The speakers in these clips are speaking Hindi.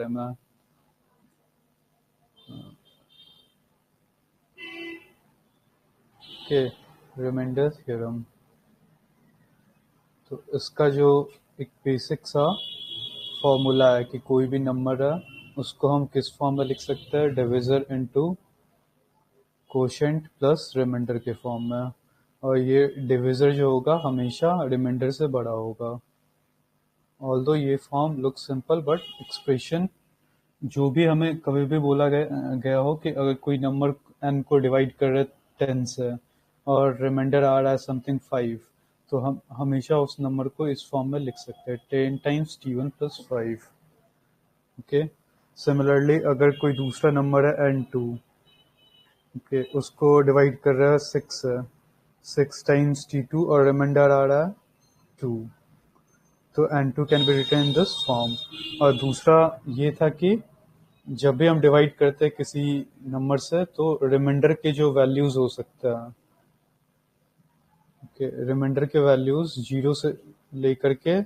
है मैं के रिमाइंडर थ्योरम। तो इसका जो एक बेसिक सा फॉर्मूला है कि कोई भी नंबर है उसको हम किस फॉर्म में लिख सकते हैं, divisor into quotient plus remainder के फॉर्म में। और ये डिविजर जो होगा हमेशा रिमाइंडर से बड़ा होगा। ऑल्दो ये form look simple but expression जो भी हमें कभी भी बोला गया हो कि अगर कोई नंबर n को डिवाइड कर रहे 10 से और रिमाइंडर आ रहा है समथिंग 5, तो हम हमेशा उस नंबर को इस फॉर्म में लिख सकते हैं 10 times t1 plus 5। Okay, similarly अगर कोई दूसरा नंबर है n2, ओके, उसको डिवाइड कर रहा है 6 से, 6 टाइम्स t2 और रिमाइंडर आ रहा है 2, तो n2 can be written in this form. और दूसरा ये था कि जब भी हम डिवाइड करते हैं किसी नंबर से तो रिमाइंडर के जो वैल्यूज हो सकता है, ओके, रिमाइंडर के वैल्यूज 0 से लेकर के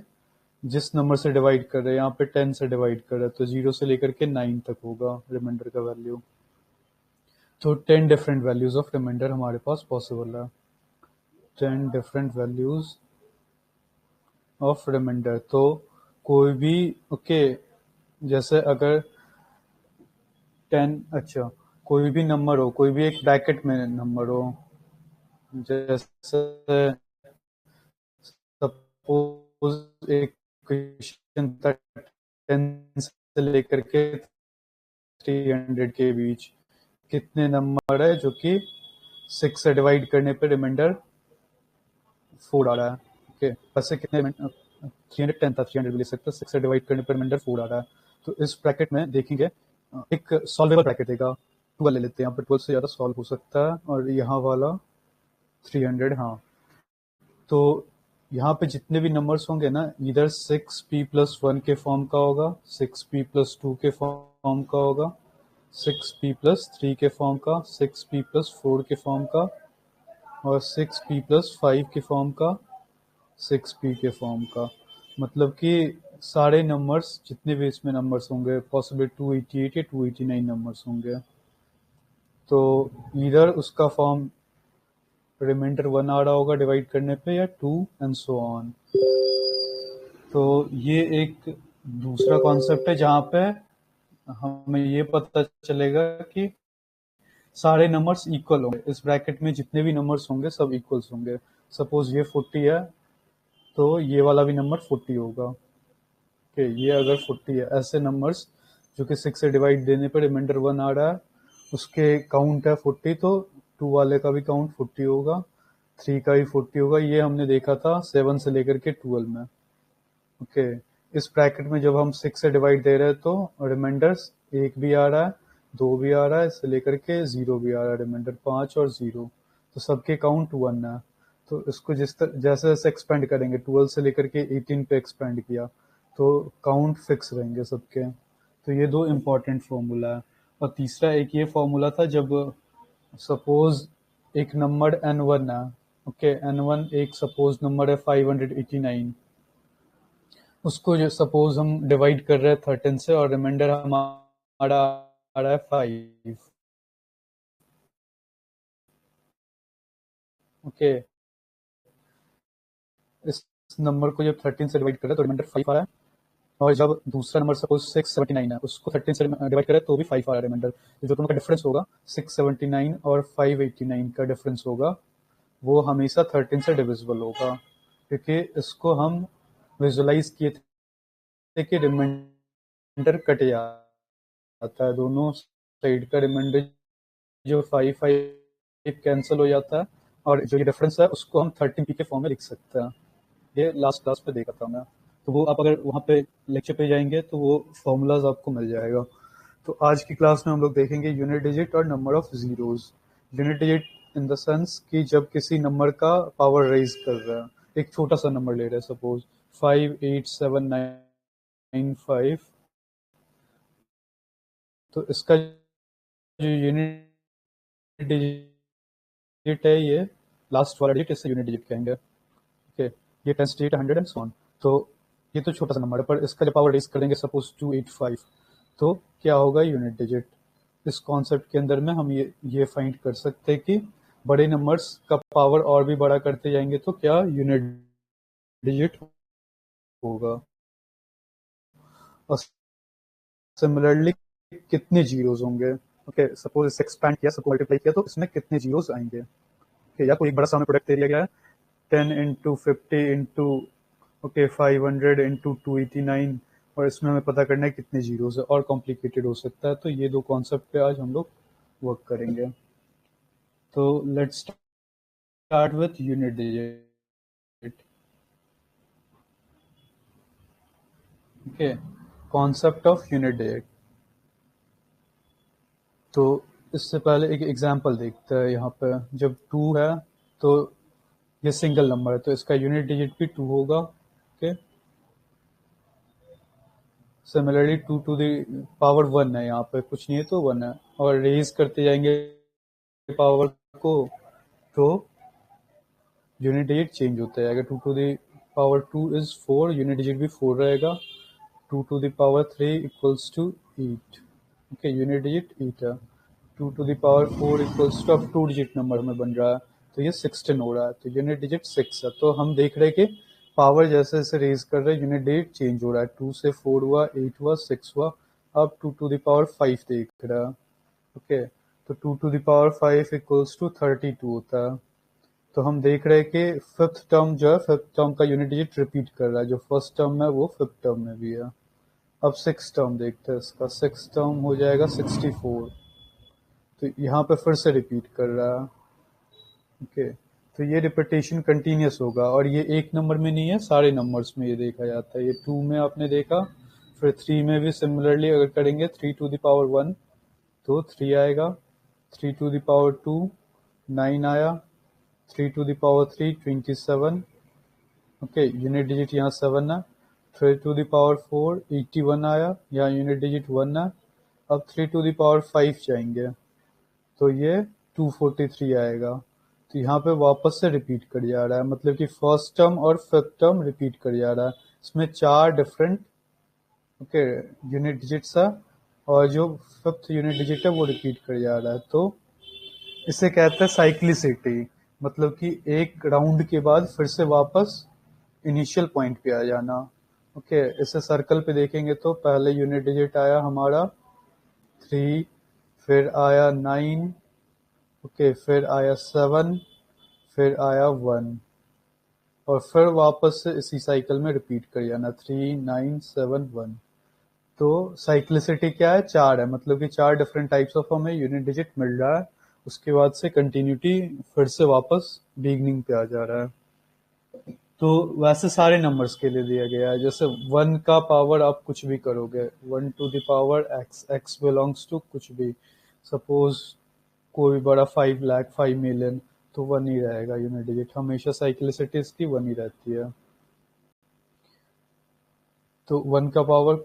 जिस नंबर से डिवाइड कर रहे हैं, यहाँ पे 10 से डिवाइड कर रहे हैं तो 0 से लेकर के 9 तक होगा रिमाइंडर का वैल्यू। तो 10 डिफरेंट वैल्यूज ऑफ रिमाइंडर हमारे पास पॉसिबल है, 10 डिफरेंट वैल्यूज ऑफ रिमाइंडर। तो कोई भी, ओके, जैसे अगर 10, अच्छा, कोई भी नंबर हो, कोई भी एक ब्रैकेट में नंबर हो, जैसे सपोज एक क्वेश्चन था 10 से लेकर के 300 के बीच कितने नंबर है जो कि 6 से डिवाइड करने पे रिमाइंडर 4 आ रहा है। ओके, वैसे कितने 310 था, 300 भी ले सकते हैं, 6 से डिवाइड करने पे रिमाइंडर 4 आ रहा है। तो इस ब्रैकेट में देखेंगे एक सॉल्वेबल ब्रैकेट देगा, 12 ले लेते हैं, यहाँ पर 12 से ज़्यादा सॉल्व हो सकता है, और यहाँ वाला 300। हाँ, तो यहाँ पे जितने भी नंबर्स होंगे ना, इधर 6p+1 के फॉर्म का होगा, 6p+2 के फॉर्म का होगा, 6p+3 के फॉर्म का, 6p+4 के फॉर्म का, और 6p+5 के फॉर्म का, 6p के फॉर्म का। मतलब कि सारे नंबर्स जितने भी इसमें नंबर्स होंगे, पॉसिबल 288 या 289 नंबर्स होंगे। तो इधर उसका फॉर्म रिमाइंडर 1 आ रहा होगा डिवाइड करने पे, या 2 एंड सो ऑन। तो ये एक दूसरा कॉन्सेप्ट है जहाँ पे हमें ये पता चलेगा कि सारे नंबर्स इक्वल होंगे, इस ब्रैकेट में जितने भी नंबर्स होंगे सब इक्वल्स होंगे। सपोज ये 40 है तो ये वाला भी नंबर 40 होगा। ओके, ये अगर 40 है, ऐसे नंबर्स जो कि 6 से डिवाइड देने पर रिमाइंडर 1 आ रहा है, उसके काउंट है 40, तो 2 वाले का भी काउंट 40 होगा, 3 का भी 40 होगा। ये हमने देखा था 7 से लेकर के 12 में। ओके, इस ब्रैकेट में जब हम 6 से डिवाइड दे रहे हैं तो रिमाइंडर्स 1 भी आ रहा है, 2 भी आ रहा है, इससे लेकर के 0 भी आ रहा है, रिमाइंडर 5 और 0, तो सबके काउंट 1 है। तो इसको जैसे जैसे एक्सपेंड करेंगे, 12 से लेकर के 18 पे एक्सपेंड किया तो काउंट फिक्स रहेंगे सबके। तो ये दो इम्पोर्टेंट फॉर्मूला है। और तीसरा एक ये फॉर्मूला था, जब सपोज एक नंबर n1 है, ओके, n1 एक सपोज नंबर है 589, उसको जो सपोज हम डिवाइड कर रहे हैं 13 से और रिमाइंडर हमारा आ रहा है 5। ओके, इस नंबर को जब 13 से डिवाइड कर रहे हैं तो रिमाइंडर 5 आ रहा है, और जब दूसरा नंबर सपोज 679 है, उसको 13 से डिवाइड करें तो भी 5 आ रहा है रिमाइंडर। जो दोनों का डिफरेंस होगा 679 और 589 का डिफरेंस होगा, वो हमेशा 13 से डिविजिबल होगा, क्योंकि इसको हम विजुलाइज किए थे कि रिमाइंडर कट जाता है, दोनों साइड का रिमाइंडर जो 5 कैंसिल हो जाता है, और जो ये डिफरेंस है उसको हम 13p के फॉर्म में लिख सकते हैं। ये लास्ट क्लास पे देखा था मैं, तो वो आप अगर वहाँ पे लेक्चर पे जाएंगे तो वो फॉर्मूलाज आपको मिल जाएगा। तो आज की क्लास में हम लोग देखेंगे यूनिट डिजिट और number of zeros. Unit digit in the sense कि जब किसी नंबर का पावर रेज कर रहे हैं, एक छोटा सा नंबर ले रहे हैं, सपोज 58795, तो इसका जो यूनिट डिजिट है, ये लास्ट वाला डिजिट, इससे यूनिट डिजिट कहेंगे। ओके, ये 10 to 8 100 एंड सो ऑन। तो ये तो छोटा सा नंबर है, पर इसका जब पावर रेज कर देंगे सपोज 285, तो क्या होगा यूनिट डिजिट। इस कॉन्सेप्ट के अंदर में हम ये फाइंड कर सकते हैं कि बड़े नंबर्स का पावर और भी बड़ा करते जाएंगे तो क्या यूनिट डिजिट होगा। और सिमिलरली कितने जीरोस होंगे। ओके, सपोज इसे एक्सपैंड किया, सबको मल्टीप्लाई किया, तो इसमें कितने जीरोस आएंगे। ओके, या कोई एक बड़ा सा हमें प्रोडक्ट दे दिया गया है 10 × 50 × ओके 500 × 289, और इसमें हमें पता करना है कितने जीरोस है, और कॉम्प्लिकेटेड हो सकता है। तो ये दो कॉन्सेप्ट पे आज हम लोग वर्क करेंगे। तो let's start with unit digit. Okay, concept of unit digit. तो इससे पहले एक एग्जांपल देखते हैं। यहाँ पे जब 2 है तो ये सिंगल नंबर है, तो इसका यूनिट डिजिट भी 2 होगा। Okay, similarly 2 to the power 1 है, यहाँ पे कुछ नहीं है तो 1 है, और रेज करते जाएंगे पावर को, तो यूनिट डिजिट चेंज होता है। अगर 2 to the power 2 is 4, unit digit भी 4 रहेगा। 2 to the power 3 equals to 8। Okay, unit digit 8 है। 2 to the power 4 equals to, अब 2 डिजिट नंबर हमें बन रहा है, तो ये 16 हो रहा है, तो यूनिट डिजिट 6 है। तो हम देख रहे हैं कि पावर जैसे जैसे रेज कर रहे हैं यूनिट डिजिट चेंज हो रहा है। 2 से 4 हुआ, 8 हुआ, 6 हुआ, अब 2 टू द पावर 5 देख रहा है। ओके, तो 2 to the power 5 equals to 32 होता है। तो हम देख रहे हैं कि फिफ्थ टर्म जो है, फिफ्थ टर्म का यूनिट डिजिट रिपीट कर रहा है, जो फर्स्ट टर्म है वो फिफ्थ टर्म में भी है। अब सिक्स टर्म देखते हैं, इसका सिक्स टर्म हो जाएगा 64, तो यहाँ पे फिर से रिपीट कर रहा है। ओके, तो ये रिपीटेशन कंटिन्यूस होगा, और ये एक नंबर में नहीं है, सारे नंबर्स में ये देखा जाता है। ये 2 में आपने देखा, फिर 3 में भी सिमिलरली अगर करेंगे 3 टू द पावर 1 तो 3 आएगा, 3 टू द पावर 2 9 आया, 3 to the power 3 27। Okay, unit digit यहाँ 7 है। 3 टू द पावर 4 81 आया, यहाँ यूनिट डिजिट 1 है। अब 3 टू द पावर 5 जाएंगे तो ये 243 आएगा। तो यहाँ पे वापस से रिपीट कर जा रहा है, मतलब कि फर्स्ट टर्म और फिफ्थ टर्म रिपीट कर जा रहा है। इसमें 4 डिफरेंट ओके यूनिट डिजिट्स है, और जो फिफ्थ यूनिट डिजिट है वो रिपीट कर जा रहा है। तो इसे कहते हैं साइक्लिसिटी, मतलब कि एक राउंड के बाद फिर से वापस इनिशियल पॉइंट पे आ जाना। ओके, इसे सर्कल पे देखेंगे तो पहले यूनिट डिजिट आया हमारा 3, फिर आया 9, ओके फिर आया 7, फिर आया 1, और फिर वापस से इसी साइकिल में रिपीट कर जाना 3 9 7 1। तो साइक्लिसिटी क्या है, 4 है, मतलब कि 4 डिफरेंट टाइप्स ऑफ हमें यूनिट डिजिट मिल रहा है। उसके बाद से कंटिन्यूटी फिर से वापस बिगनिंग पे आ जा रहा है। तो वैसे सारे नंबर्स के लिए दिया गया है। जैसे 1 का पावर आप कुछ भी करोगे, 1 to the power x, x belongs to कुछ भी, सपोज कोई बड़ा 5 लाख 5 मिलियन, तो 1 ही रहेगा यूनिट डिजिट, हमेशा साइक्लिसिटी इसकी 1 ही रहती है। तो 1 का पावर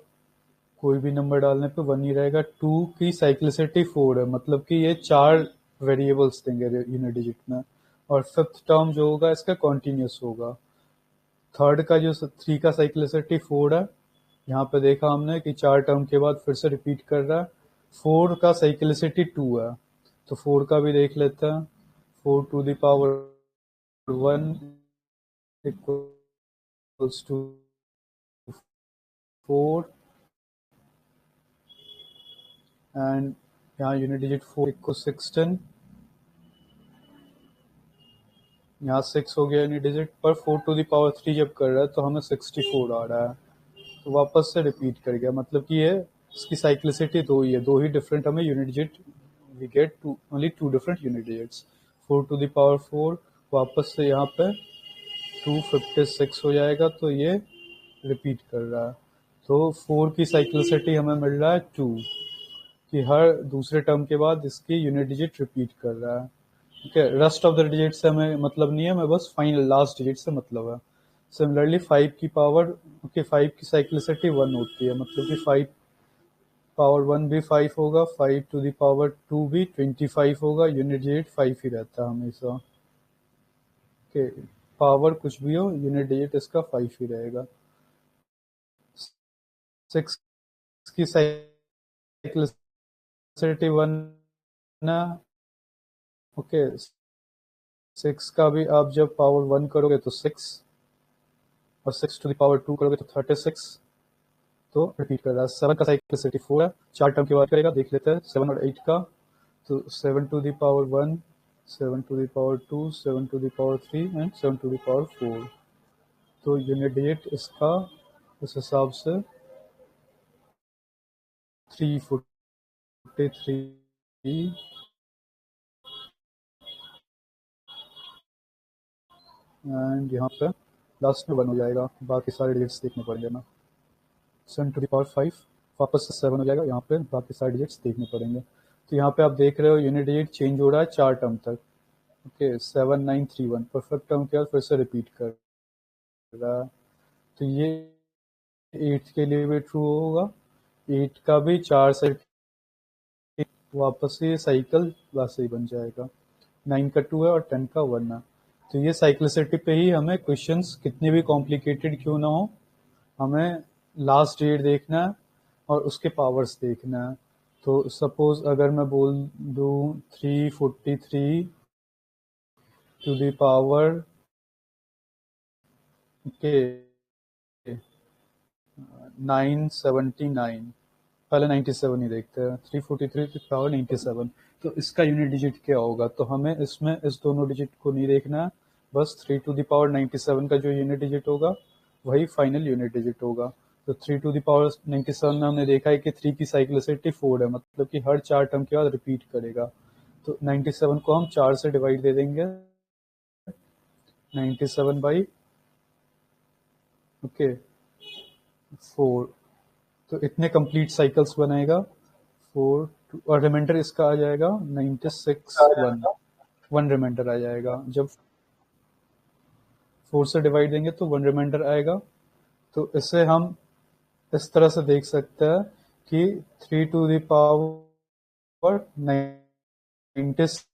कोई भी नंबर डालने पे 1 ही रहेगा। 2 की साइक्लिसिटी 4 है, मतलब कि ये 4 वेरिएबल्स देंगे यूनिट डिजिट में, और फिफ्थ टर्म जो होगा इसका कॉन्टिन्यूस होगा। थर्ड का जो 3 का साइक्लिसिटी 4 है, यहाँ पे देखा हमने कि 4 टर्म के बाद फिर से रिपीट कर रहा है। 4 का साइक्लिसिटी 2 है, तो 4 का भी देख लेते हैं। 4 to the power 1 equals to 4, and यहाँ यूनिट डिजिट 4 इक्वल 16, यहाँ 6 हो गया यूनिट डिजिट, पर 4 टू द पावर 3 जब कर रहा है तो हमें 64 आ रहा है, तो वापस से रिपीट कर गया। मतलब कि ये इसकी साइक्लिसिटी 2 ही है, 2 ही डिफरेंट हमें unit digit, we get only 2 different unit digits. 4 to the power 4 वापस से यहाँ पे 256 हो जाएगा, तो ये रिपीट कर रहा है। तो 4 की साइक्लिसिटी हमें मिल रहा है 2, कि हर दूसरे टर्म के बाद इसकी यूनिट डिजिट रिपीट कर रहा है। Okay, rest of the digit से हमें मतलब नहीं है, हमें बस फाइनल लास्ट डिजिट से मतलब है। सिमिलरली 5 की पावर ओके 5 की साइक्लिसिटी 1 होती है, मतलब कि 5 पावर 1 भी 5 होगा, 5 टू द पावर 2 भी 25 होगा, यूनिट डिजिट 5 ही रहता है हमेशा। ओके, पावर कुछ भी हो यूनिट डिजिट इसका 5 ही रहेगा। 6 की साइक्लिसिटी 1 ना, ओके 6 का भी आप जब पावर 1 करोगे तो 6, और 6 टू द पावर 2 करोगे तो 36, तो रिपीट कर रहा है। 7 का साइक्लिसिटी 4 है, 4 टर्म की बात करेगा, देख लेते हैं 7 और 8 का। तो 7 to the power 1, 7 to the power 2, 7 to the power 3 and 7 to the power 4। तो यूनिट डिजिट इसका इस हिसाब से 343 एंड यहाँ पे लास्ट में 1 हो जाएगा, बाकी सारे डिजिट्स देखने पड़ेंगे ना। 7 टू द पावर 5 वापस से 7 हो जाएगा, यहाँ पे बाकी सारे डिजिट्स देखने पड़ेंगे। तो यहाँ पे आप देख रहे हो यूनिट डिजिट चेंज हो रहा है 4 टर्म तक। ओके 7931 परफेक्ट टर्म के बाद फिर से रिपीट कर रहा है। तो ये 8 के लिए भी ट्रू होगा, 8 का भी 4 से वापस से साइकिल वैसे ही बन जाएगा। 9 का 2 है और 10 का 1 है। तो ये साइक्लिसिटी पे ही हमें क्वेश्चंस कितने भी कॉम्प्लिकेटेड क्यों ना हो, हमें लास्ट डेट देखना है और उसके पावर्स देखना है। तो सपोज अगर मैं बोल दूं 343 टू द पावर के 979, पहले 97 ही देखते हैं। 343 टू पावर 97, तो इसका यूनिट डिजिट क्या होगा? तो हमें इसमें इस दोनों डिजिट को नहीं देखना है, बस 3 टू द पावर 97 का जो यूनिट डिजिट होगा वही फाइनल यूनिट डिजिट होगा। तो 3 टू द पावर 97 में हमने देखा है कि 3 की साइक्लिसिटी 4 है, मतलब कि हर 4 टर्म के बाद रिपीट करेगा। तो 97 को हम 4 से डिवाइड दे देंगे, 97 बाई ओके 4, तो इतने कंप्लीट साइकिल्स बनाएगा 4 और रिमाइंडर इसका आ जाएगा 96 1 रिमाइंडर आ जाएगा। जब 4 से डिवाइड देंगे तो 1 रिमाइंडर आएगा। तो इसे हम इस तरह से देख सकते हैं कि 3 to the power 96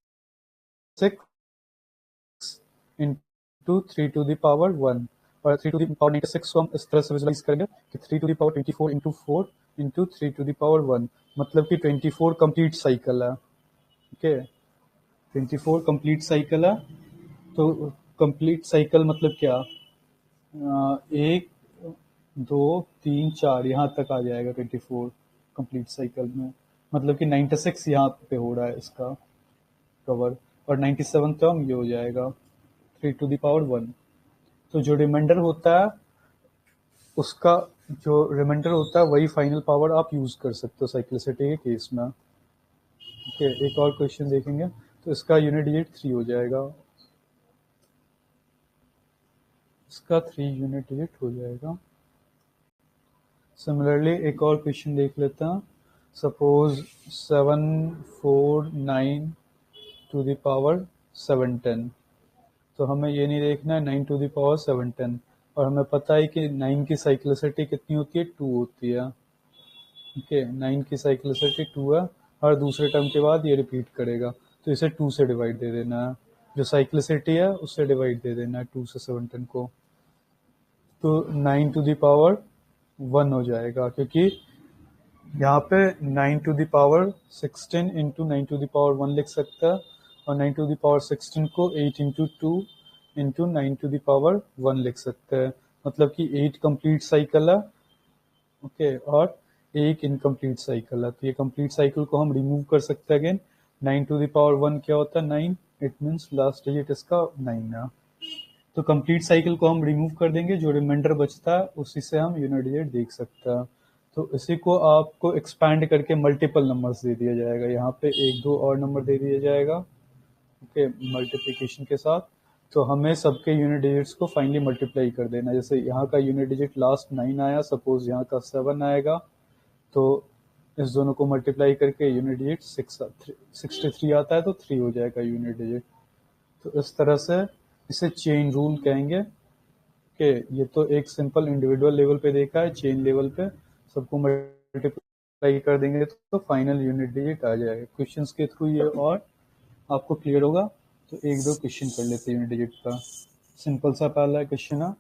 into 3 to the power 1, और 3 टू द पावर 96 को हम इस तरह से विजुलाइज करेंगे कि 3 to the power 24 into 4 into 3 to the power 1, मतलब कि 24 कंप्लीट साइकिल है। ओके 24 कंप्लीट साइकिल है। तो कंप्लीट साइकिल मतलब क्या, 1 2 3 4 यहाँ तक आ जाएगा 24 कंप्लीट साइकिल में, मतलब कि 96 यहाँ पे हो रहा है इसका कवर, और 97 टर्म ये हो जाएगा 3 टू द पावर 1। तो जो रिमाइंडर होता है उसका जो रिमाइंडर होता है वही फाइनल पावर आप यूज कर सकते हो साइक्लिसिटी के केस में। ओके एक और क्वेश्चन देखेंगे, तो इसका यूनिट डिजिट 3 हो जाएगा, इसका 3 यूनिट डिजिट हो जाएगा। सिमिलरली एक और क्वेश्चन देख लेते हैं। सपोज 749 टू द पावर 710, तो हमें ये नहीं देखना है 9 टू द पावर 710, और हमें पता है कि 9 की साइक्लिसिटी कितनी होती है, 2 होती है। ओके 9 की साइक्लिसिटी 2 है, हर दूसरे टर्म के बाद ये रिपीट करेगा, तो इसे 2 से डिवाइड दे देना है, जो साइक्लिसिटी है उससे डिवाइड दे देना है 2 से 710 को। तो 9 टू द पावर 1 हो जाएगा, क्योंकि यहाँ पे 9 to the power 16 into 9 to the power 1 लिख सकता है, और 9 टू द पावर 16 को 8 into 2 into 9 to the power 1 लिख सकते हैं, मतलब कि 8 कंप्लीट साइकिल है। ओके और एक इनकम्प्लीट साइकिल है, तो ये कंप्लीट साइकिल को हम रिमूव कर सकते हैं अगेन। 9 टू द पावर 1 क्या होता है, 9, इट मीन्स लास्ट डिजिट इसका 9 है। तो कंप्लीट साइकिल को हम रिमूव कर देंगे, जो रिमाइंडर बचता है उसी से हम यूनिट डिजिट देख सकते हैं। तो इसी को आपको एक्सपैंड करके मल्टीपल नंबर्स दे दिया जाएगा, यहाँ पे 1 2 और नंबर दे दिया जाएगा ओके मल्टीप्लिकेशन के साथ। तो हमें सबके यूनिट डिजिट्स को फाइनली मल्टीप्लाई कर देना, जैसे यहाँ का यूनिट डिजिट लास्ट 9 आया, सपोज यहाँ का 7 आएगा, तो इस दोनों को मल्टीप्लाई करके यूनिट डिजिट 63 आता है, तो 3 हो जाएगा यूनिट डिजिट। तो इस तरह से इसे चेन रूल कहेंगे कि ये तो एक सिंपल इंडिविजुअल लेवल पे देखा है, चेन लेवल पे सबको मल्टीप्लाई कर देंगे तो फाइनल यूनिट डिजिट आ जाएगा। क्वेश्चंस के थ्रू ये और आपको क्लियर होगा। तो एक दो क्वेश्चन कर लेते हैं यूनिट डिजिट का। सिंपल सा पहला क्वेश्चन है,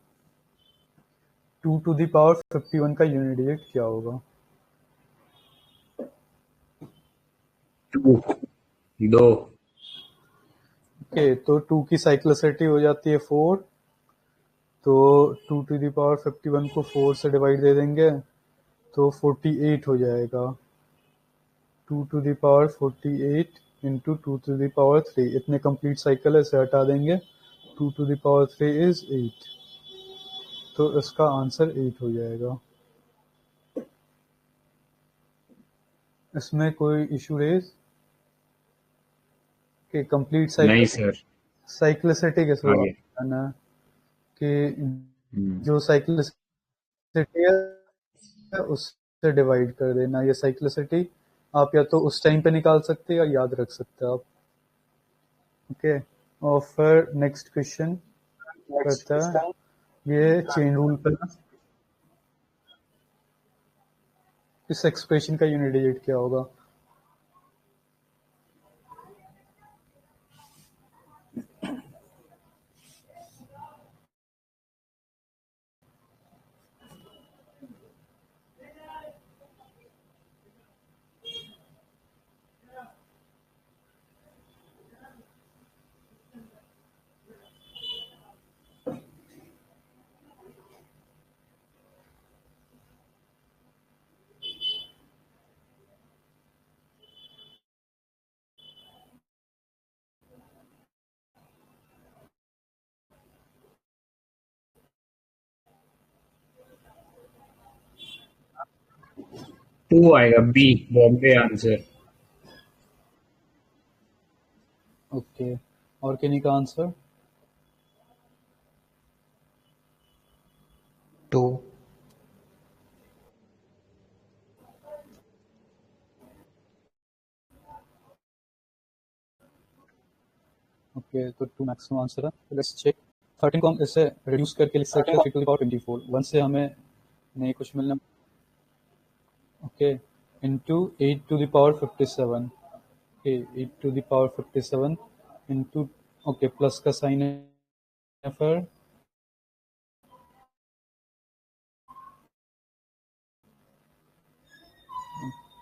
2 टू द पावर 51 का यूनिट डिजिट क्या होगा? 2 2 ओके, तो 2 की साइक्लिसिटी हो जाती है 4, तो 2 टू द पावर 51 को 4 से डिवाइड दे देंगे तो 48 हो जाएगा। 2 to the power 48 into 2 to the power 3, इतने कंप्लीट साइकिल है, इसे हटा देंगे। 2 टू द पावर 3 इज 8, तो इसका आंसर 8 हो जाएगा। इसमें कोई इशू रेज कि कंप्लीट नहीं साइकिल सर। साइक्लिसिटी के थ्रू आगे। आना कि हम्म, जो साइक्लिसिटी है उससे डिवाइड कर देना। ये साइक्लिसिटी आप या तो उस टाइम पे निकाल सकते हैं या याद रख सकते हैं आप। ओके, और फिर नेक्स्ट क्वेश्चन करता है ये चेन रूल पर। इस एक्सप्रेशन का यूनिट डिजिट क्या होगा? टू आएगा, बी बॉम्बे आंसर। ओके, और किन्हीं का आंसर? 2 ओके, तो 2 मैक्सिमम आंसर है। Let's check. 13 को हम इससे रिड्यूस करके लिख सकते हैं 3 टू द पावर 24। 1 से हमें नहीं कुछ मिलना। Okay, into 8 to the power 57। Okay, 8 to the power 57 into, okay plus का साइन है फिर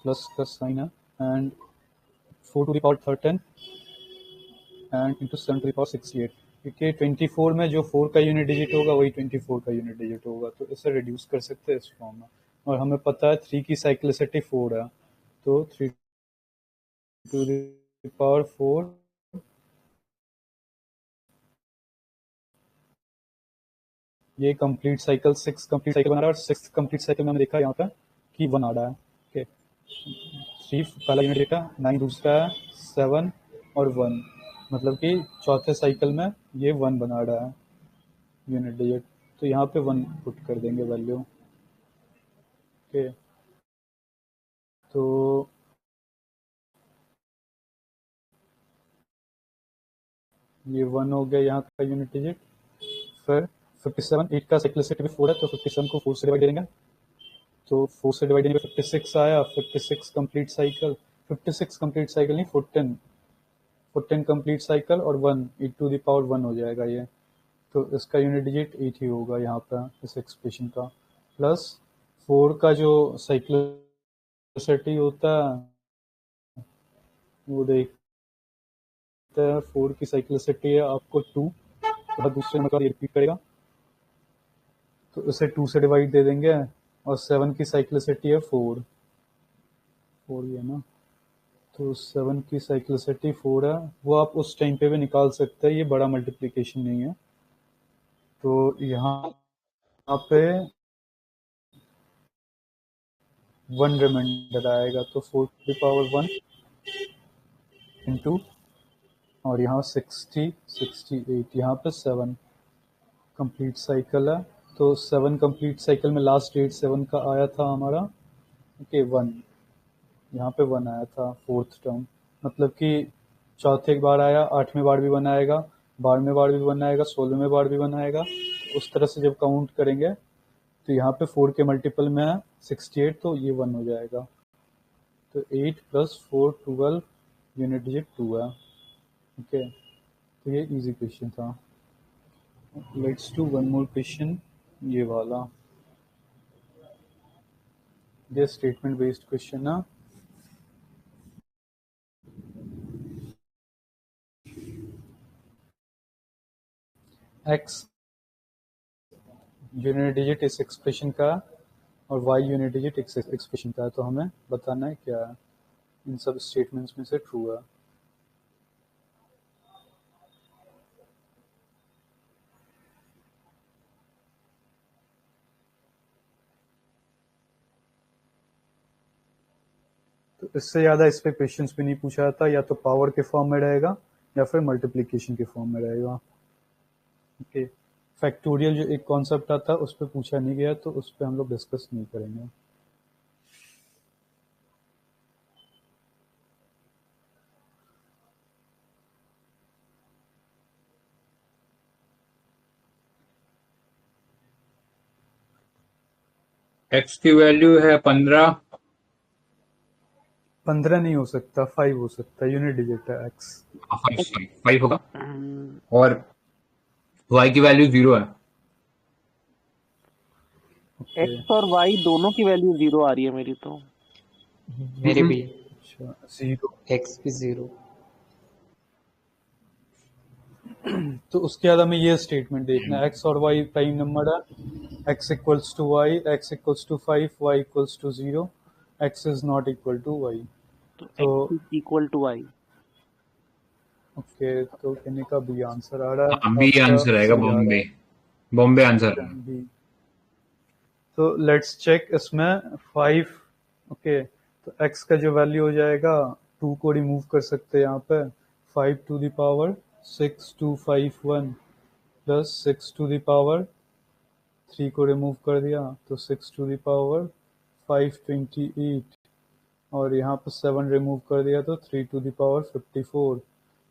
प्लस का साइन है and 4 to the power 13 and into 7 to the power 68। क्योंकि 24 में जो 4 का यूनिट डिजिट होगा वही 24 का यूनिट डिजिट होगा, तो इसे रिड्यूस कर सकते हैं इस फॉर्म में। और हमें पता है 3 की साइक्लिसिटी 4 है, तो 3 टू द पावर 4 ये कंप्लीट साइकिल 6 कंप्लीट साइकिल बना रहा है। और 6 कंप्लीट साइकिल में हमने देखा यहाँ पे कि 1 आ रहा है। ओके, 3 पहला यूनिट डिजिट है, 9 दूसरा है, 7 और 1, मतलब कि चौथे साइकिल में ये 1 बना रहा है यूनिट डिजिट, तो यहाँ पे 1 पुट कर देंगे वैल्यू। ओके, तो ये 1 हो गया यहाँ का यूनिट डिजिट। फिर 57, 8 का साइक्लिसिटी भी 4 है, तो 57 को 4 से डिवाइड करेंगे तो 4 से डिवाइड करेंगे 56 आया। 56 कंप्लीट साइकिल, 56 कंप्लीट साइकिल नहीं 14, 14 कंप्लीट साइकिल और 1, 8 टू द पावर 1 हो जाएगा ये। तो इसका यूनिट डिजिट 8 ही होगा यहाँ पर इस एक्सप्रेशन का। प्लस 4 का जो साइक्लिसिटी होता है वो देखते हैं। 4 की साइक्लिसिटी है आपको 2, तो दूसरे नंबर का रिपीट करेगा तो इसे 2 से डिवाइड दे देंगे। और 7 की साइक्लिसिटी है 4, 4 ही है ना, तो 7 की साइक्लिसिटी 4 है। वो आप उस टाइम पे भी निकाल सकते हैं, ये बड़ा मल्टीप्लिकेशन नहीं है। तो यहाँ पे 1 रिमाइंडर आएगा, तो 4 टू द पावर 1 इंटू, और यहाँ 60 68, यहाँ पे 7 कंप्लीट साइकिल है, तो 7 कंप्लीट साइकिल में लास्ट डेट 7 का आया था हमारा। ओके, 1 यहाँ पे 1 आया था फोर्थ टर्म, मतलब कि चौथे बार आया, 8वें बार भी 1 आएगा, 12वें बार भी 1 आएगा, 16वें बार भी 1 आएगा। उस तरह से जब काउंट करेंगे तो यहाँ पे 4 के मल्टीपल में है 68, तो ये 1 हो जाएगा। तो 8 प्लस 4 12, यूनिट डिजिट 2 है। ओके, तो ये इजी क्वेश्चन था। Let's do one more question, ये वाला, ये स्टेटमेंट बेस्ड क्वेश्चन है। एक्स यूनिट डिजिट इस एक्सप्रेशन का और वाई यूनिट डिजिट इस एक्सप्रेशन का है, तो हमें बताना है क्या इन सब स्टेटमेंट्स में से ट्रू है। तो इससे ज़्यादा इस पे क्वेश्चंस भी नहीं पूछा जाता, या तो पावर के फॉर्म में रहेगा या फिर मल्टीप्लिकेशन के फॉर्म में रहेगा। ओके, फैक्टोरियल जो एक कॉन्सेप्ट आता है उस पर पूछा नहीं गया, तो उस पर हम लोग डिस्कस नहीं करेंगे। एक्स की वैल्यू है 15। 15 नहीं हो सकता, 5 हो सकता है, यूनिट डिजिट है एक्स। 5 होगा। और वाई की वैल्यू 0 है। ओके, एक्स और वाई दोनों की वैल्यू 0 आ रही है मेरी तो। मेरे भी अच्छा, 0। एक्स भी 0। तो उसके बाद हमें ये स्टेटमेंट देखना है, एक्स और वाई प्राइम नंबर है, x equals to y, x equals to 5, y equals to 0, x is not equal to y. तो तो x is equal to y. Okay, तो कहने का बी आंसर आ रहा है, हाँ, बी आपका आंसर आएगा, सी आ रहा बॉम्बे। है। बॉम्बे आंसर है। बी। तो लेट्स चेक इसमें 5। ओके, तो x का जो वैल्यू हो जाएगा, 2 को रिमूव कर सकते हैं यहाँ पे, 5 to the power 6251 plus 6 to the power 3 को रिमूव कर दिया तो 6 टू द पावर 528, और यहाँ पर 7 रिमूव कर दिया तो 3 टू द पावर 54।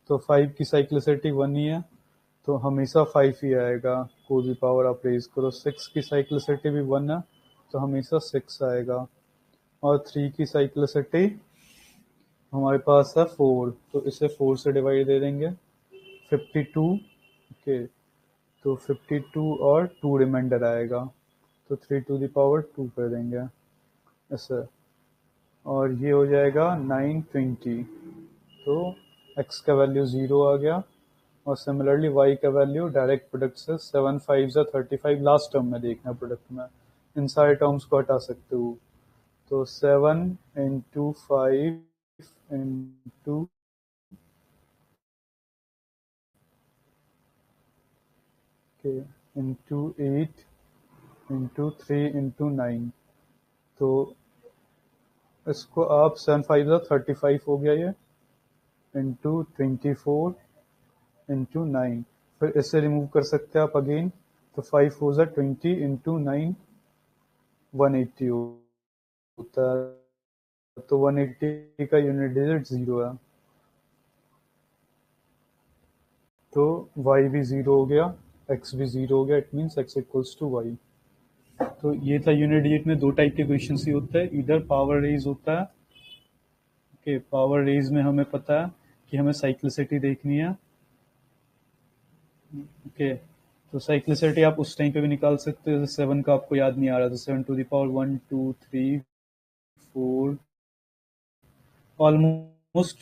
तो 5 की साइक्लिसिटी 1 ही है, तो हमेशा 5 ही आएगा, कोई भी पावर आप रेज करो। 6 की साइक्लिसिटी भी 1 है, तो हमेशा 6 आएगा। और 3 की साइक्लिसिटी हमारे पास है 4, तो इसे 4 से डिवाइड दे देंगे, 52। ओके, तो 52 और 2 रिमाइंडर आएगा, तो 3 टू द पावर 2 कर देंगे ऐसे, और ये हो जाएगा 920। तो x का वैल्यू 0 आ गया, और सिमिलरली y का वैल्यू डायरेक्ट प्रोडक्ट से 7 5 35 लास्ट टर्म में देखना प्रोडक्ट में, इन सारे टर्म्स को हटा सकते हो। तो 7 into 5 into into 8 into 3 into 9, तो इसको आप 7 5 35 हो गया ये, इंटू 24 इंटू 9, फिर इससे रिमूव कर सकते हैं आप अगेन, तो 5 4 20 इंटू 9 180 होता है, तो 180 का यूनिट डिजिट 0 है, तो y भी 0 हो गया, x भी 0 हो गया, it means x equals to y. तो ये था यूनिट डिजिट में दो टाइप के क्वेश्चन ही होता है, इधर पावर रेज होता है। ओके, पावर रेज में हमें पता है कि हमें साइक्लिसिटी देखनी है। ओके, तो साइक्लिसिटी आप उस टाइम पे भी निकाल सकते हो, जैसे 7 का आपको याद नहीं आ रहा तो 7 टू द पावर 1 2 3 4, ऑलमोस्ट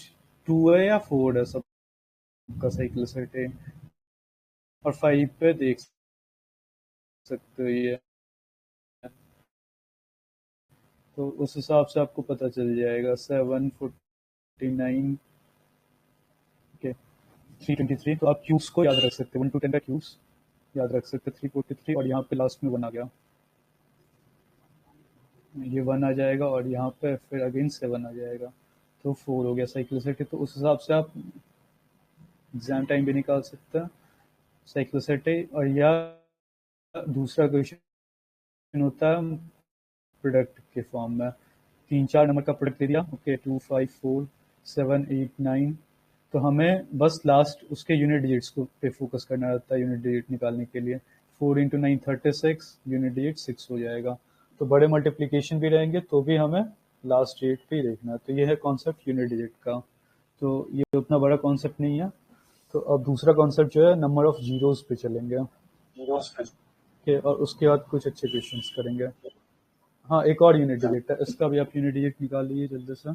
2 है या 4 है सबका साइक्लिसिटी, और 5 पे देख सकते हो ये, तो उस हिसाब से आपको पता चल जाएगा। 749 के 323, तो आप क्यूब्स को याद रख सकते हैं, 1 to 10 का क्यूब्स याद रख सकते हैं, 343, और यहाँ पे लास्ट में 1 आ गया, ये 1 आ जाएगा, और यहाँ पे फिर अगेन 7 आ जाएगा, तो 4 हो गया साइक्लिसिटी। तो उस हिसाब से आप एग्जाम टाइम भी निकाल सकते हैं साइक्लिसिटी। और या दूसरा क्वेश्चन होता है प्रोडक्ट के फॉर्म में, 3 4 नंबर का प्रोडक्ट दे दिया, ओके 2 5 4 7 8 9, तो हमें बस लास्ट उसके यूनिट डिजिट्स को पे फोकस करना रहता है यूनिट डिजिट निकालने के लिए। 4 इंटू 9 36, यूनिट डिजिट 6 हो जाएगा, तो बड़े मल्टीप्लिकेशन भी रहेंगे तो भी हमें लास्ट डिजिट पे ही देखना है। तो ये है कॉन्सेप्ट यूनिट डिजिट का, तो ये उतना बड़ा कॉन्सेप्ट नहीं है। तो अब दूसरा कॉन्सेप्ट जो है नंबर ऑफ जीरोस पे चलेंगे, ओके, और उसके बाद कुछ अच्छे क्वेश्चंस करेंगे। हाँ, एक और यूनिट डिजिट है, इसका भी आप यूनिट डिजिट निकाल लीजिए जल्दी से।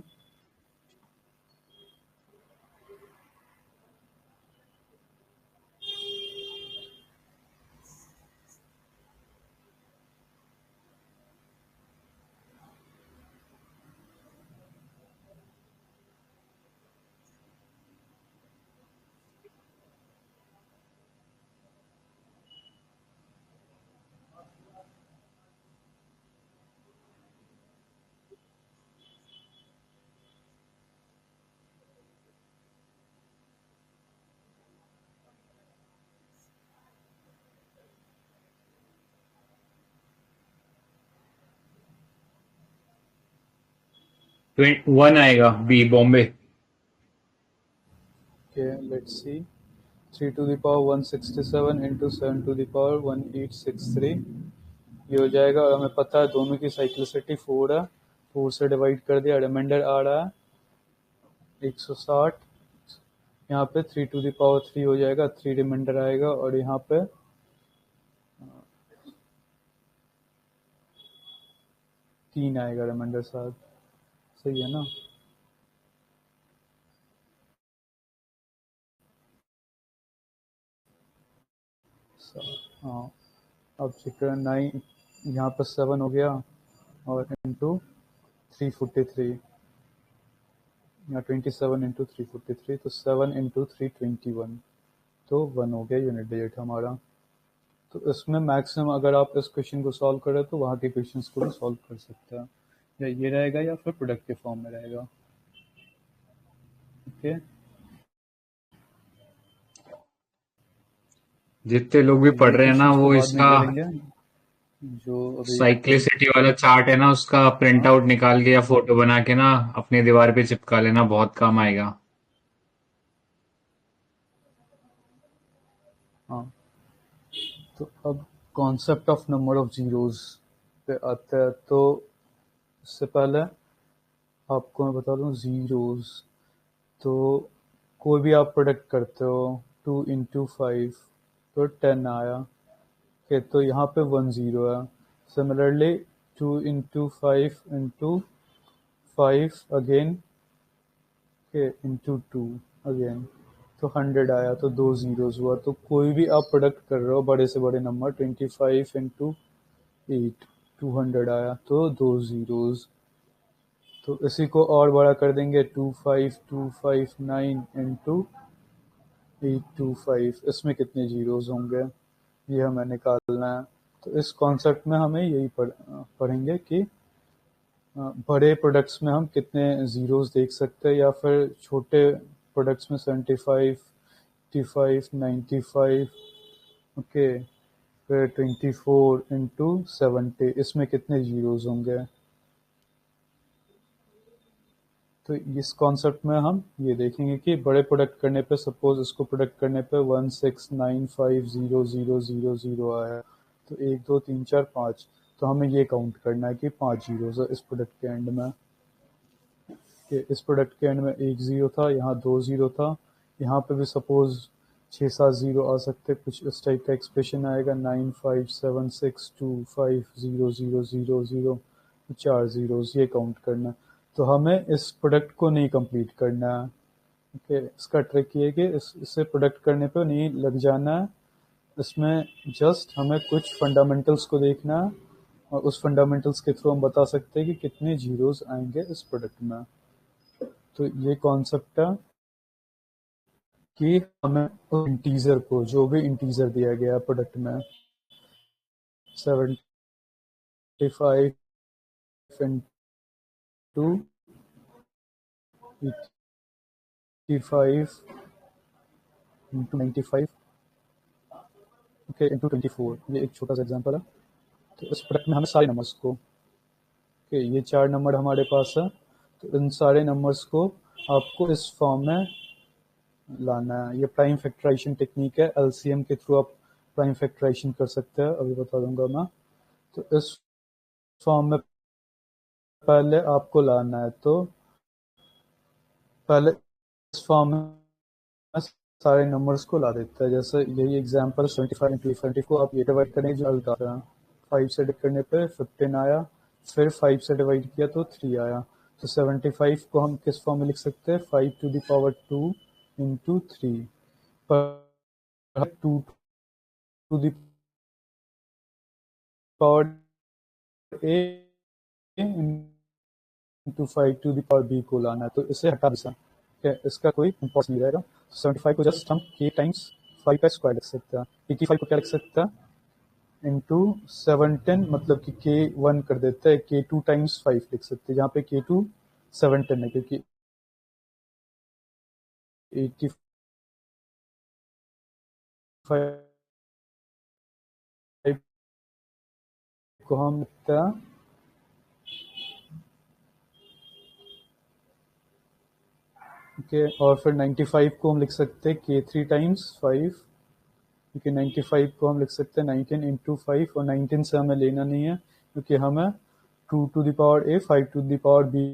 1 आएगा, b Bombay. Okay, let's see. 3 to the power 167 into 7 to the power 1863 ये हो जाएगा। और हमें पता है दोनों की साइक्लिसिटी 4 है, 4 से डिवाइड कर दिया, रिमाइंडर आ रहा है 160। यहाँ पे 3 to the power 3 हो जाएगा, 3 रिमाइंडर आएगा, और यहाँ पे 3 आएगा रिमाइंडर साथ। सही है ना? हाँ, अब चिकन 9 यहाँ पर 7 हो गया, और इंटू 343, यहाँ 27 इंटू 343, तो 7 इंटू 321, तो 1 हो गया यूनिट डिजिट हमारा। तो इसमें मैक्सिमम अगर आप इस क्वेश्चन को सॉल्व करें तो वहाँ के क्वेश्चंस को भी सॉल्व कर सकते हैं, या ये रहेगा या फिर प्रोडक्ट के फॉर्म में रहेगा। ओके, जितने लोग भी तो पढ़ ये रहे हैं ना, क्वेश्चंस तो वो बाद में इसका करेंगे, जो अभी साइक्लिसिटी वाला चार्ट है ना, उसका प्रिंट हाँ आउट निकाल के या फोटो बना के ना अपनी दीवार पे चिपका लेना, बहुत काम आएगा। हाँ। तो अब concept of number of zeros पे आते हैं। तो इससे पहले आपको मैं बता दूं जीरोस, तो कोई भी आप प्रोडक्ट करते हो 2 इंटू 5 तो 10 आया। ओके, तो यहाँ पे 1 0 है। Similarly 2 into 5 into 5 again, okay, into 2 again, तो 100 आया, तो 2 जीरोस हुआ। तो कोई भी आप प्रोडक्ट कर रहे हो बड़े से बड़े नंबर 25 इंटू 8, 200 आया, तो 2 जीरोस। तो इसी को और बड़ा कर देंगे 25259 इंटू 825, इसमें कितने जीरोस होंगे ये हमें निकालना है। तो इस कॉन्सेप्ट में हमें यही पढ़ेंगे कि बड़े प्रोडक्ट्स में हम कितने जीरोस देख सकते हैं, या फिर छोटे प्रोडक्ट्स में 75, 55, 95, ओके, फिर 24 इंटू 70, इसमें कितने जीरोस होंगे। तो इस कॉन्सेप्ट में हम ये देखेंगे कि बड़े प्रोडक्ट करने पे, सपोज इसको प्रोडक्ट करने पे 16950000 आया, तो 1 2 3 4 5, तो हमें ये काउंट करना है कि 5 जीरोस है इस प्रोडक्ट के एंड में। कि इस प्रोडक्ट के एंड में 1 0 था, यहाँ 2 0 था, यहाँ पे भी सपोज 6 7 0 आ सकते, कुछ इस टाइप का एक्सप्रेशन आएगा 9576250000, 4 जीरोस, ये काउंट करना है। तो हमें इस प्रोडक्ट को नहीं कंप्लीट करना है। ओके, इसका ट्रिक ये है कि इसे प्रोडक्ट करने पे नहीं लग जाना है, इसमें जस्ट हमें कुछ फंडामेंटल्स को देखना है, और उस फंडामेंटल्स के थ्रू हम बता सकते हैं कि कितने जीरोस आएंगे इस प्रोडक्ट में। तो ये कॉन्सेप्ट है कि हमें इंटीजर को, जो भी इंटीजर दिया गया है प्रोडक्ट में, 75 इंटू 85 इंटू 95, ओके, इंटू 24, ये एक छोटा सा एग्जांपल है। तो इस प्रोडक्ट में हमें सारे नंबर्स को, ओके, ये 4 नंबर हमारे पास है, तो इन सारे नंबर्स को आपको इस फॉर्म में लाना है। ये प्राइम फैक्टराइजेशन टेक्निक है, एलसीएम के थ्रू आप प्राइम फैक्टराइजेशन कर सकते हैं, अभी बता दूंगा मैं। तो इस फॉर्म में पहले आपको लाना है, तो पहले इस फॉर्म में सारे नंबर्स को ला देता है। जैसे यही एग्जांपल 75 इंटू 20 को आप ये डिवाइड करें जो अलग आता है, 5 से डिवाइड करने पे 15 आया, फिर 5 से डिवाइड किया तो 3 आया। तो 75 को हम किस फॉर्म में लिख सकते हैं, 5 टू द पावर 2 इंटू 3, पर 2 to the power a into 5 to the power b को लाना है, तो इसे हटा देना है, इसका कोई इंपॉर्टेंस नहीं रहेगा। 75 को जस्ट हम k टाइम्स 5 का स्क्वायर लिख सकते हैं। 85 को क्या लिख सकते हैं, इंटू 710, मतलब कि k1 कर देते हैं, k2 टाइम्स 5 लिख सकते हैं, जहाँ पे k2 710 है, क्योंकि 85 को हम लिखते हैं ओके, और फिर 95 को हम लिख सकते हैं k3 टाइम्स 5, क्योंकि 95 को हम लिख सकते हैं 19 इंटू 5, और 19 से हमें लेना नहीं है क्योंकि हमें 2 to the power a 5 to the power b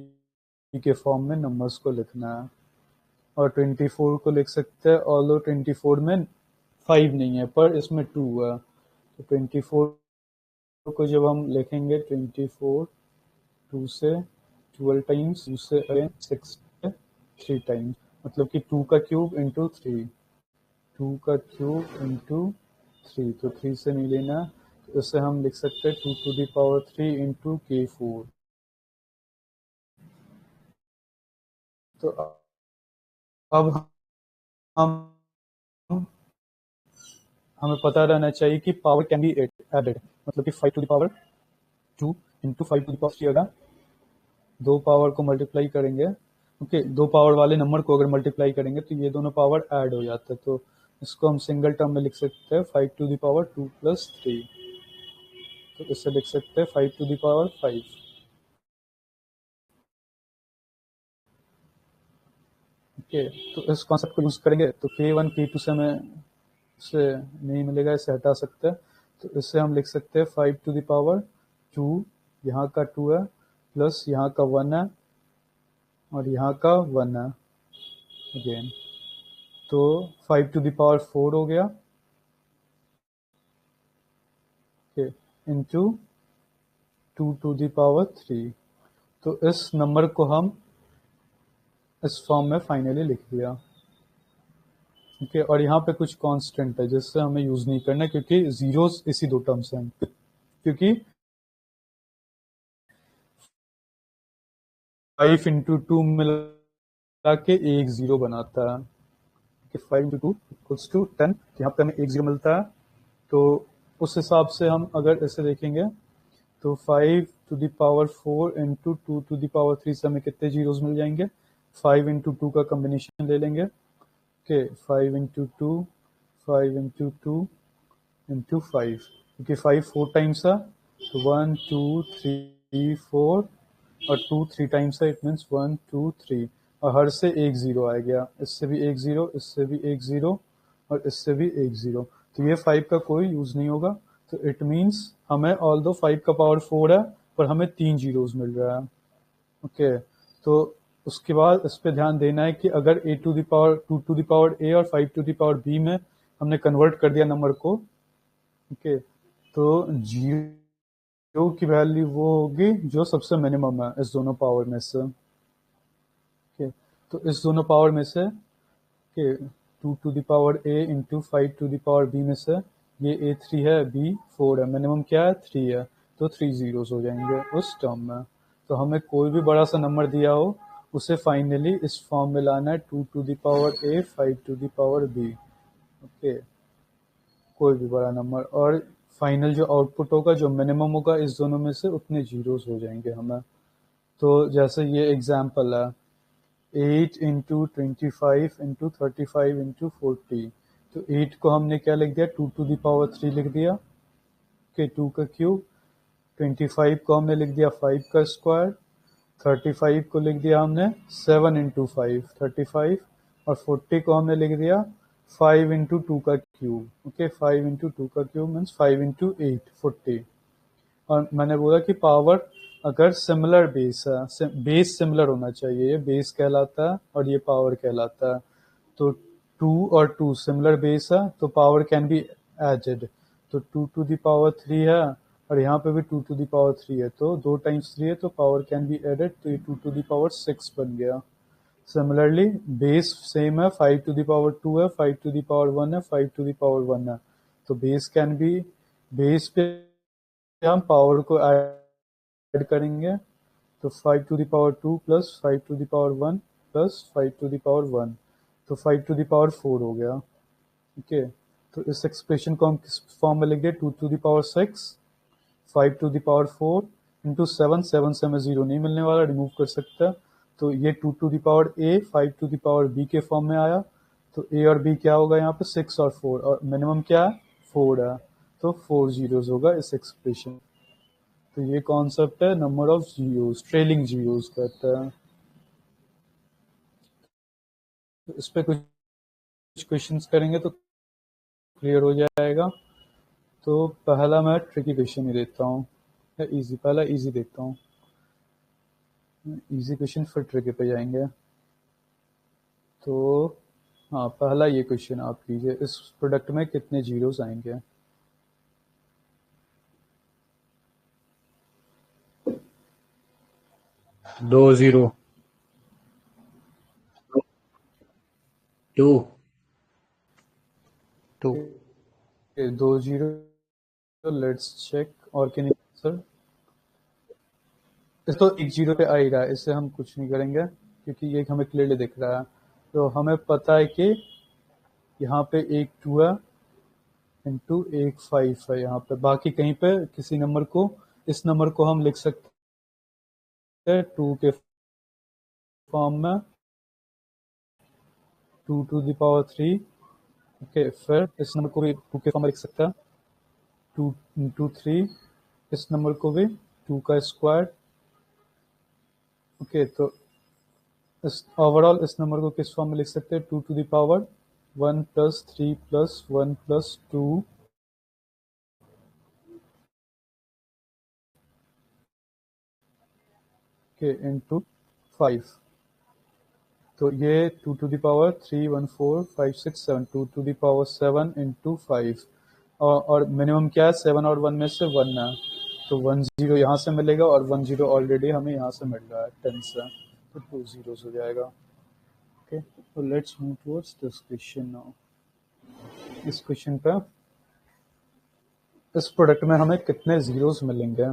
के फॉर्म में नंबर्स को लिखना है। और 24 को लिख सकते हैं, ऑल्दो 24 में 5 नहीं है पर इसमें 2 है, तो 24 को जब हम लिखेंगे 24 2 से 12 टाइम्स, 2 से अगेन 6 से 3 टाइम्स, मतलब कि 2 का क्यूब इंटू 3, 2 का क्यूब इंटू 3, तो 3 से नहीं लेना, तो इससे हम लिख सकते हैं 2 to the power 3 into k4। तो अब हम हमें पता रहना चाहिए कि पावर कैन बी एडेड, मतलब कि 5 to the power 2 into 5 to the power 3, अगर दो पावर को मल्टीप्लाई करेंगे, ओके, दो पावर वाले नंबर को अगर मल्टीप्लाई करेंगे तो ये दोनों पावर ऐड हो जाता है, तो इसको हम सिंगल टर्म में लिख सकते हैं 5 टू द पावर 2 प्लस 3, तो इससे लिख सकते हैं 5 टू द पावर 5। ओके, तो इस कॉन्सेप्ट को यूज करेंगे तो k1 k2 से हमें से नहीं मिलेगा, इसे हटा सकते हैं, तो इससे हम लिख सकते हैं 5 टू द पावर 2, यहाँ का 2 है, प्लस यहाँ का 1 है, और यहाँ का 1 है अगेन, तो 5 टू द पावर 4 हो गया, okay, into 2 to the power 3, तो इस नंबर को हम इस फॉर्म में फाइनली लिख दिया। ओके, और यहाँ पे कुछ कांस्टेंट है जिससे हमें यूज नहीं करना क्योंकि जीरोस इसी दो टर्म्स हैं, क्योंकि 5 इंटू 2 मिला के एक जीरो बनाता है, 5 इंटू 2 इक्वल्स टू 10, यहाँ पे हमें एक जीरो मिलता है, तो उस हिसाब से हम अगर इसे देखेंगे तो 5 to the power 4 into 2 to the power 3 से हमें कितने जीरोस मिल जाएंगे, 5 इंटू 2 का कम्बिनेशन ले लेंगे, ओके, 5 इंटू 2, 5 इंटू 2 इंटू 5, क्योंकि 5 4 टाइम्स है, तो 1 2 3 4, और 2 3 टाइम्स है, इट मीन्स 1 2 3, और हर से एक जीरो आ गया, इससे भी एक जीरो, इससे भी एक जीरो, और इससे भी एक जीरो, तो ये 5 का कोई यूज नहीं होगा, तो इट मीन्स हमें ऑल्दो 5 का पावर 4 है पर हमें 3 जीरोस मिल रहा है। ओके, तो उसके बाद इस पे ध्यान देना है कि अगर a to the power 2 to the power a और 5 टू द पावर b में हमने कन्वर्ट कर दिया नंबर को, ओके, तो जीरो की वैल्यू वो होगी जो सबसे मिनिमम है इस दोनों पावर में से, ओके, तो इस दोनों पावर में से, okay, 2 to the power a into 5 to the power b में से ये a 3 है, b 4 है, मिनिमम क्या है 3 है, तो 3 जीरोस हो जाएंगे उस टर्म में। तो हमें कोई भी बड़ा सा नंबर दिया हो उसे फाइनली इस फॉर्म में लाना है, 2 to the power a 5 to the power b, okay, कोई भी बड़ा नंबर, और फाइनल जो आउटपुट होगा जो मिनिमम होगा इस दोनों में से उतने जीरोस हो जाएंगे हमें। तो जैसे ये एग्जाम्पल है 8 इंटू 25 इंटू 35 इंटू 40, तो 8 को हमने क्या लिख दिया 2 टू द पावर 3 लिख दिया, ओके, 2 का क्यूब, 25 को हमने लिख दिया 5 का स्क्वायर, 35 को लिख दिया हमने 7 इंटू 5 35, और 40 को हमने लिख दिया 5 इंटू 2 का क्यूब, ओके, 5 इंटू 2 का क्यूब मीन्स 5 इंटू 8 40, और मैंने बोला कि पावर अगर सिमिलर बेस है, बेस सिमिलर होना चाहिए, ये बेस कहलाता है और ये पावर कहलाता है, तो 2 और 2 सिमिलर बेस है तो पावर कैन बी एडेड, तो 2 टू द पावर 3 है और यहाँ पे भी 2 टू द पावर 3 है, तो 2 टाइम्स 3 है तो पावर कैन बी एडेड, तो ये 2 टू द पावर 6 बन गया। सिमिलरली बेस सेम है, 5 टू द पावर 2 है, 5 टू द पावर 1 है, 5 टू द पावर 1 है, तो बेस कैन बी, बेस पे हम पावर को ऐड करेंगे, तो 5 to the power 2 plus 5 to the power 1 plus 5 to the power 1, तो 5 टू द पावर 4 हो गया, ओके, तो इस एक्सप्रेशन को हम किस फॉर्म में लिख दिए 2 to the power 6 5 to the power 4 into 7, 7 से हमें जीरो नहीं मिलने वाला, रिमूव कर सकता है, तो ये 2 to the power a 5 to the power b के फॉर्म में आया, तो a और b क्या होगा यहाँ पे 6 और 4, और मिनिमम क्या है 4 है, तो 4 जीरोस होगा इस एक्सप्रेशन। तो ये कॉन्सेप्ट है number of zeros, trailing zeros कहते हैं। तो इस पे कुछ क्वेश्चंस करेंगे तो क्लियर हो जाएगा। तो पहला मैं ट्रिकी क्वेश्चन ही देता हूँ, या इजी, पहला इजी देता हूँ, इजी क्वेश्चन फिर ट्रिकी पे जाएंगे। तो हाँ, पहला ये क्वेश्चन आप कीजिए, इस प्रोडक्ट में कितने जीरोस आएंगे? दो जीरो, टू, टू, दो जीरो, लेट्स चेक। और क्या नहीं सर? इस तो एक जीरो पे आ ही रहा है, इससे हम कुछ नहीं करेंगे क्योंकि ये हमें क्लियरली दिख रहा है। तो हमें पता है कि यहाँ पे एक टू है इंटू एक फाइव है यहाँ पे, बाकी कहीं पे किसी नंबर को, इस नंबर को हम लिख सकते हैं टू के फॉर्म में, two to the power three. Okay, फिर इस नंबर को भी टू के फॉर्म में लिख सकते हैं, टू इंटू थ्री। इस नंबर को भी टू का स्क्वायर। ओके, तो इस ओवरऑल इस नंबर को किस फॉर्म में लिख सकते हैं? Two to the power one plus three plus one plus two के इंटू फाइव। तो ये two to the power three one four five six seven, two to the power seven into five. और मिनिमम क्या है? सेवन और वन में से वन है, तो वन जीरो यहाँ से मिलेगा और वन जीरो ऑलरेडी हमें यहाँ से मिल रहा है टेन से, तो टू जीरोस हो जाएगा। ओके, तो let's move towards this question now. इस क्वेश्चन पे इस प्रोडक्ट में हमें कितने जीरोस मिलेंगे?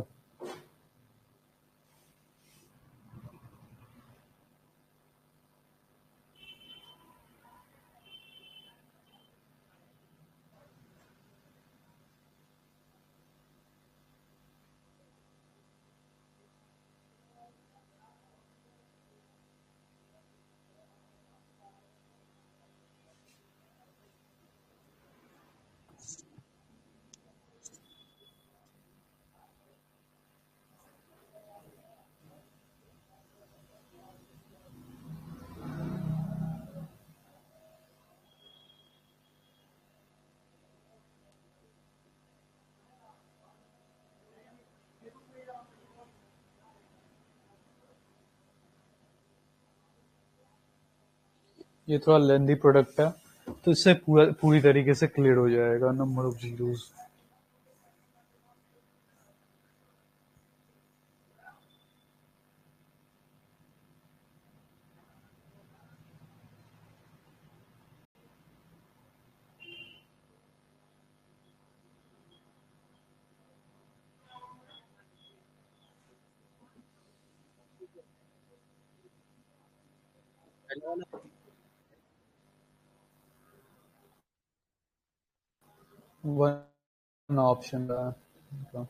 ये थोड़ा लेंदी प्रोडक्ट है, तो इससे पूरी तरीके से क्लियर हो जाएगा number of zeros. One option रहा है।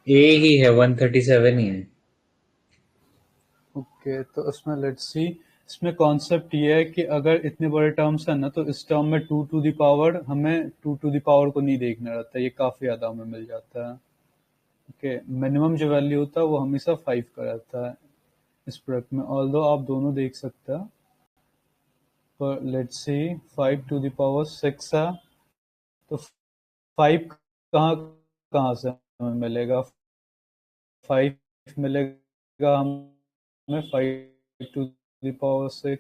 ए ही है, 137 ही है। ओके, तो इसमें लेट्स सी, इसमें कॉन्सेप्ट ये है कि अगर इतने बड़े टर्म्स है ना, तो इस टर्म में टू टू द पावर, हमें टू टू द पावर को नहीं देखना रहता है, ये काफी ज्यादा हमें मिल जाता है। ओके, मिनिमम जो वैल्यू होता है वो हमेशा फाइव का रहता है इस प्रोडक्ट में, ऑल्दो आप दोनों देख सकते हैं। पर let's see, five to the power six है, तो फाइव कहाँ कहाँ से हमें मिलेगा? फाइव मिलेगा हमें 5 to the power 6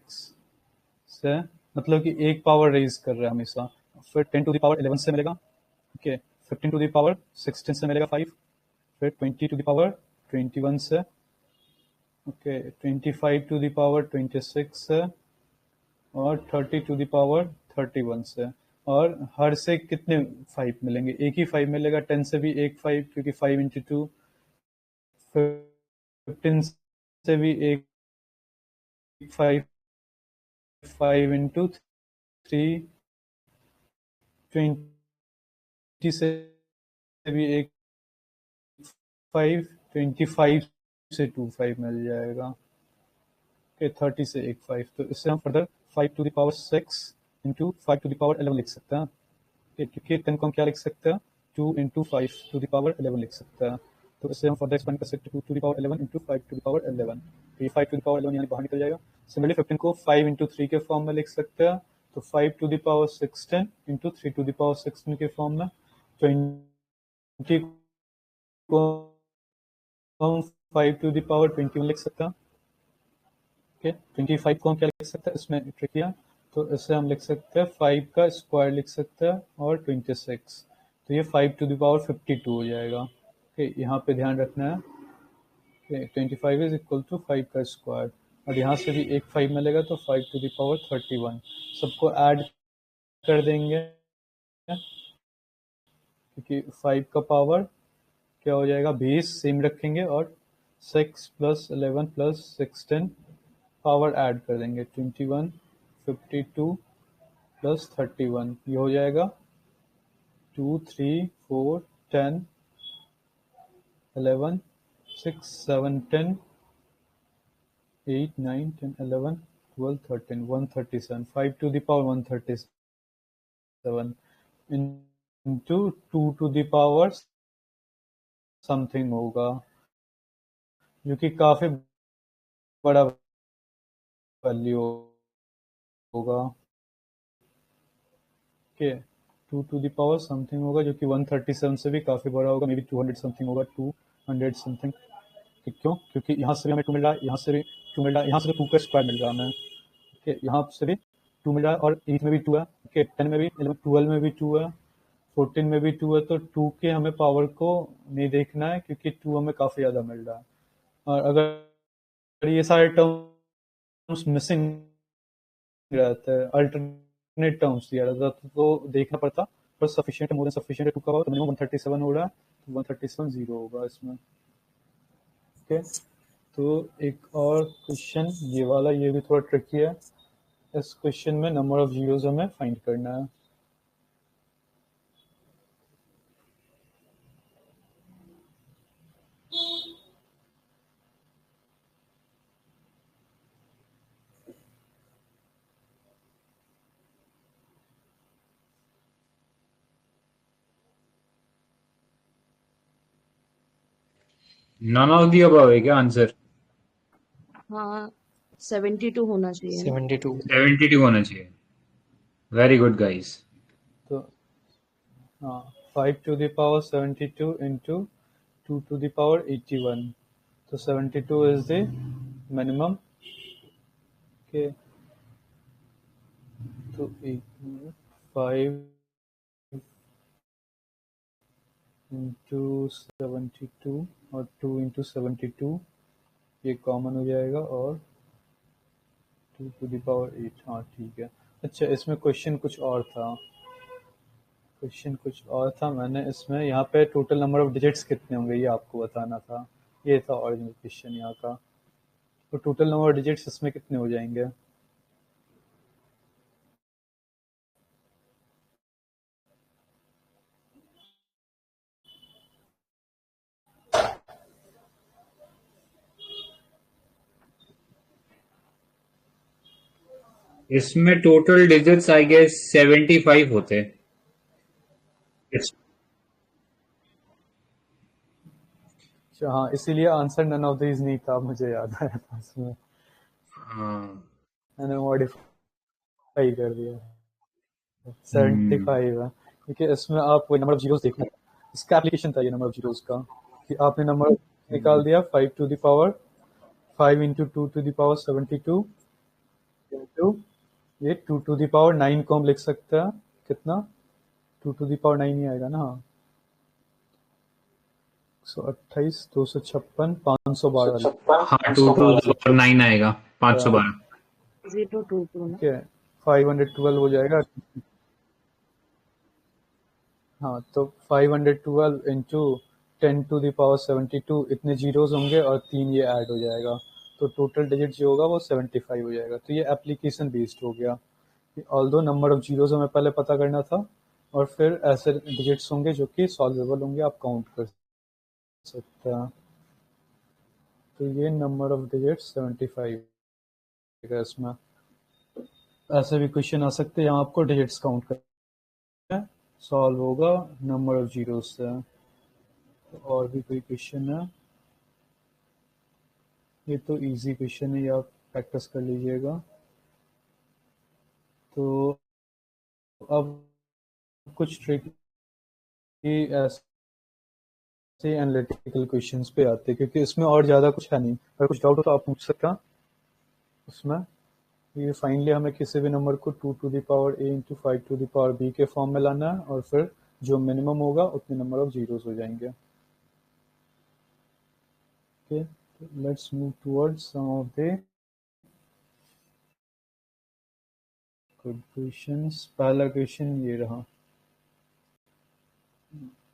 से, मतलब कि एक पावर रेज कर रहा है हमेशा। फिर 10 to the power 11 से मिलेगा, ओके। 15 to the power 16 से मिलेगा 5, फिर 20 to the power 21 से, ओके। 25 to the power 26 से, और 30 to the power 31 से। और हर से कितने 5 मिलेंगे? एक ही 5 मिलेगा। 10 से भी एक 5, क्योंकि 5 into 2। 15 से भी एक 5, 5 into 3। 20 से भी एक 5, 25 से 2 5 मिल जाएगा, ओके। 30 से एक 5, तो इससे हम further 5 to the power 6 into 5 to the power 11 लिख सकते हैं, क्योंकि 10 को हम क्या लिख सकते हैं? 2 into 5 to the power 11 लिख सकते हैं। तो इससे हम फर्दर एक्सपेंड कर सकते हैं 2 to the power 11 into 5 to the power 11, तो ये 5 to the power 11 यानी बाहर निकल जाएगा। सिमिलरली 15 को 5 into 3 के फॉर्म में लिख सकते हैं, तो 5 to the power 16 into 3 to the power 16 के फॉर्म में। 20 को हम 5 to the power 21 लिख सकते हैं, ओके। 25 को हम क्या लिख सकते हैं? इसमें ट्रिक किया, तो इससे हम लिख सकते हैं 5 का स्क्वायर लिख सकते हैं, और 26, तो ये 5 to the power 52 हो जाएगा, ओके। यहाँ पे ध्यान रखना है, ओके। 25 इज इक्वल टू 5 का स्क्वायर, और यहाँ से भी एक 5 मिलेगा, तो 5 to the power 31। सबको ऐड कर देंगे, क्योंकि 5 का पावर क्या हो जाएगा? 20 सेम रखेंगे, और 6 + 11 + 16 पावर ऐड कर देंगे, 21, 52 + 31, ये हो जाएगा 2, 3, 4, 10, 11, 6, 7, 10, 8, 9, 10, 11, 12, 13, 137, 5 to the power 137 into 2 to the power something होगा, जो कि काफी बड़ा वैल्यू होगा, okay. 2 to the power something होगा, जो कि 137 से भी काफी बड़ा होगा, मे बी 200 समथिंग होगा, 200 समथिंग। क्यों? क्योंकि यहाँ से भी हमें 2 मिल रहा है, यहाँ से भी 2 मिल रहा है, यहाँ से भी 2 का स्क्वायर मिल रहा है हमें, ओके। यहाँ से भी 2 मिल रहा है, और 8 में भी 2 है, ओके। 10 में भी, 11, 12 में भी 2 है, 14 में भी 2 है, तो 2 के हमें पावर को नहीं देखना है, क्योंकि 2 हमें काफी ज्यादा मिल रहा है। और अगर ये सारे टर्म्स मिसिंग रहते हैं, अल्टरनेट टर्म्स दिया रहता तो देखना पड़ता, पर सफिशिएंट मोर देन सफिशिएंट 2 का पावर, तो मिनिमम 137 हो रहा है, तो 137 जीरो होगा इसमें, ओके। तो एक और क्वेश्चन ये वाला, ये भी थोड़ा ट्रिकी है। इस क्वेश्चन में नंबर ऑफ जीरोस हमें फाइंड करना है। नन ऑफ दी अबव है क्या आंसर? हाँ 72 होना चाहिए ना? 72 72 होना चाहिए। Very good guys. तो हाँ, 5 to the power 72 into 2 to the power 81, तो 72 is the minimum, okay। तो 5 into 72 और 2 into 72 ये कॉमन हो जाएगा, और 2 to the power 8, हाँ ठीक है। अच्छा, इसमें क्वेश्चन कुछ और था, मैंने इसमें यहाँ पे टोटल नंबर ऑफ डिजिट्स कितने होंगे ये आपको बताना था, ये था ओरिजिनल क्वेश्चन यहाँ का। तो टोटल नंबर ऑफ डिजिट्स इसमें कितने हो जाएंगे? इसमें टोटल डिजिट्स आई गेस 75 होते। अच्छा हाँ, इसीलिए आंसर नन ऑफ दीज नहीं था, मुझे याद आया था इसमें, हाँ। मैंने मॉडिफाई कर दिया। 75 है, क्योंकि इसमें आप वही नंबर ऑफ जीरोस देखना, इसका एप्लीकेशन था ये नंबर ऑफ जीरोस का, कि आपने नंबर निकाल दिया 5 to the power 5 into 2 to the power 72 into ये 2 to the power 9 को हम लिख सकते हैं कितना 2 to the power 9 ही आएगा ना। हाँ 128 256 512 हाँ 2 to the power 9 आएगा 512। 022 ना। ठीक है 512 हो जाएगा। हाँ तो 512 इंटू 10 to the power 72 इतने जीरोस होंगे और 3 ये ऐड हो जाएगा तो टोटल डिजिट जो होगा वो 75 हो जाएगा। तो ये एप्लीकेशन बेस्ड हो गया। ऑल्दो नंबर ऑफ जीरोस हमें पहले पता करना था और फिर ऐसे डिजिट्स होंगे जो कि सॉल्वेबल होंगे, आप काउंट कर सकते हैं। तो ये नंबर ऑफ डिजिट्स 75 है। इसमें ऐसे भी क्वेश्चन आ सकते हैं यहाँ आपको डिजिट्स काउंट करना है, सॉल्व होगा नंबर ऑफ जीरोस से। तो और भी कोई क्वेश्चन है? ये तो इजी क्वेश्चन है, ये आप प्रैक्टिस कर लीजिएगा। तो अब कुछ ट्रिकी ऐसे एनालिटिकल क्वेश्चंस पे आते हैं क्योंकि इसमें और ज़्यादा कुछ है नहीं। अगर कुछ डाउट हो तो आप पूछ सकते हैं उसमें। ये फाइनली हमें किसी भी नंबर को 2 to the power a into 5 to the power b के फॉर्म में लाना है और फिर जो मिनिमम होगा उतने नंबर ऑफ जीरोस हो जाएंगे। Okay let's move towards some of the good questions. पहला क्वेश्चन ये रहा,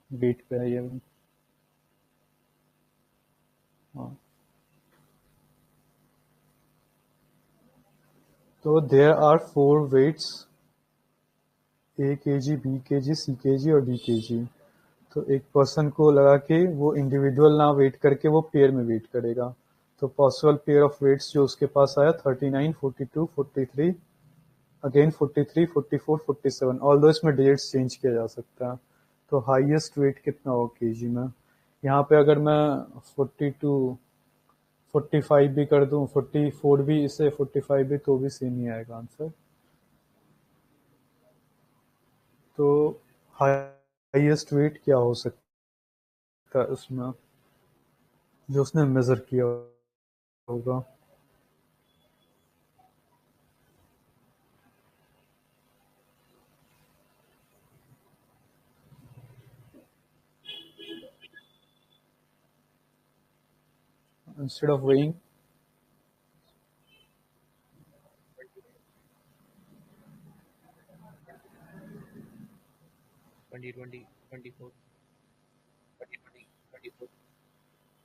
वेट पे है ये। हाँ तो there are 4 weights A kg, B kg, C kg और D kg। तो एक पर्सन को लगा कि वो इंडिविजुअल ना वेट करके वो पेयर में वेट करेगा। तो पॉसिबल पेयर ऑफ वेट्स जो उसके पास आया 39, 42, 43, अगेन 43, 44, 47। ऑल्दो इसमें डिजिट्स चेंज किया जा सकता है। तो हाईएस्ट वेट कितना हो केजी में? यहाँ पे अगर मैं 42, 45 भी कर दूं, 44 भी इसे 45 भी, तो भी सेम ही आएगा आंसर। तो हाईएस्ट वेट क्या हो सकता है इसमें जो उसने मेजर किया होगा? Instead of weighing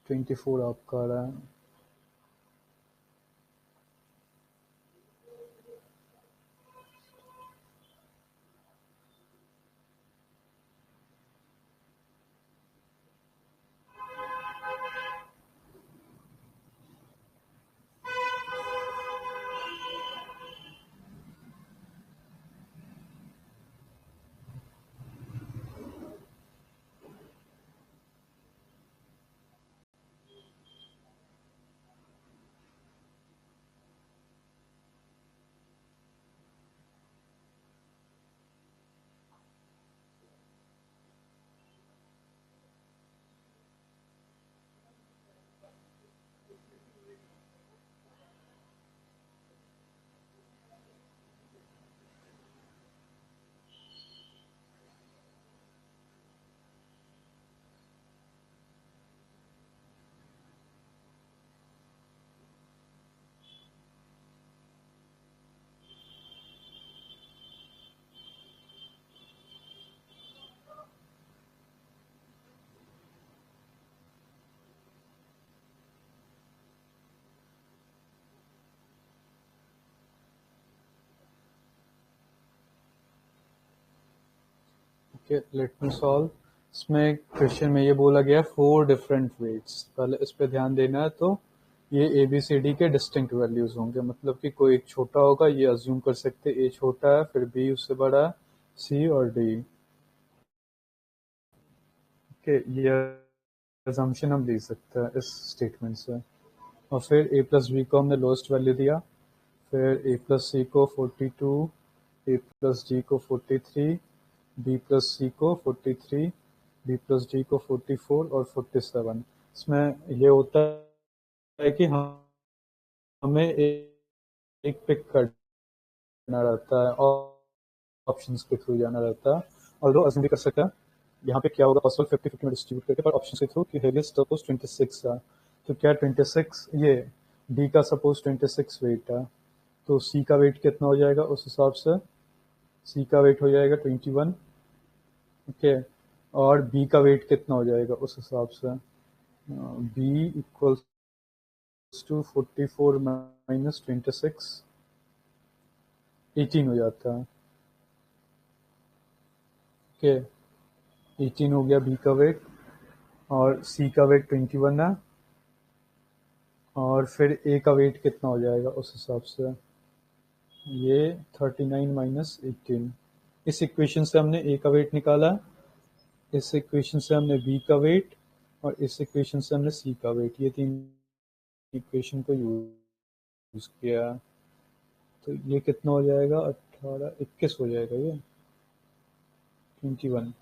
24 आपका आ रहा है। Okay let me solve. इसमें क्वेश्चन में ये बोला गया 4 डिफरेंट वेट्स। पहले इस पे ध्यान देना है। तो ये ABCD के डिस्टिंक्ट वैल्यूज होंगे, मतलब कि कोई एक छोटा होगा, ये अज्यूम कर सकते A छोटा है, फिर B उससे बड़ा है, C और D। ओके ये अजम्पशन हम ले सकते हैं इस स्टेटमेंट से। और फिर A प्लस B को हमने लोएस्ट वैल्यू दिया, फिर A प्लस C को 42, A प्लस D को 43, B प्लस C को 43, B प्लस D को 44 और 47। इसमें ये होता है कि हमें एक पिक करना रहता है और ऑप्शंस के थ्रू जाना रहता है, और दो अज्यूम भी कर सकते हैं यहाँ पे क्या होगा पॉसिबल 50-50 में डिस्ट्रीब्यूट करके, पर ऑप्शन के थ्रू कि हेलियस सपोज 26 है, तो क्या 26 ये डी का सपोज 26 वेट है, तो सी का वेट कितना हो जाएगा उस हिसाब से, सी का वेट हो जाएगा 21, ओके, और बी का वेट कितना हो जाएगा उस हिसाब से, बी इक्वल्स टू 44 माइनस 26, 18 हो जाता है, ओके, 18 हो गया बी का वेट, और सी का वेट 21 है, और फिर ए का वेट कितना हो जाएगा उस हिसाब से, ये 39 माइनस 18, इस इक्वेशन से हमने ए का वेट निकाला, इस इक्वेशन से हमने बी का वेट, और इस इक्वेशन से हमने सी का वेट, ये तीन इक्वेशन को यूज किया, तो ये कितना हो जाएगा 18 21 हो जाएगा ये 21,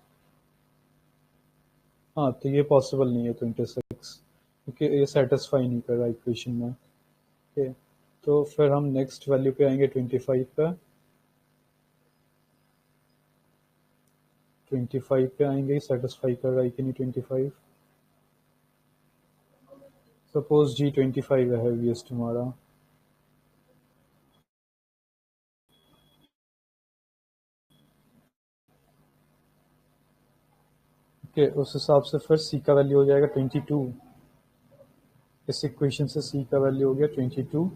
हाँ तो ये पॉसिबल नहीं है 26, क्योंकि ये सेटिस्फाई नहीं कर रहा इक्वेशन में, ओके, तो फिर हम नेक्स्ट वैल्यू पे आएंगे 25 पे, 25 पे आएंगे, सेटिस्फाई कर रहा है कि नहीं 25, सपोज जी 25 है हेवीएस्ट हमारा, ओके, उस हिसाब से फिर सी का वैल्यू हो जाएगा 22, इस इक्वेशन से सी का वैल्यू हो गया 22,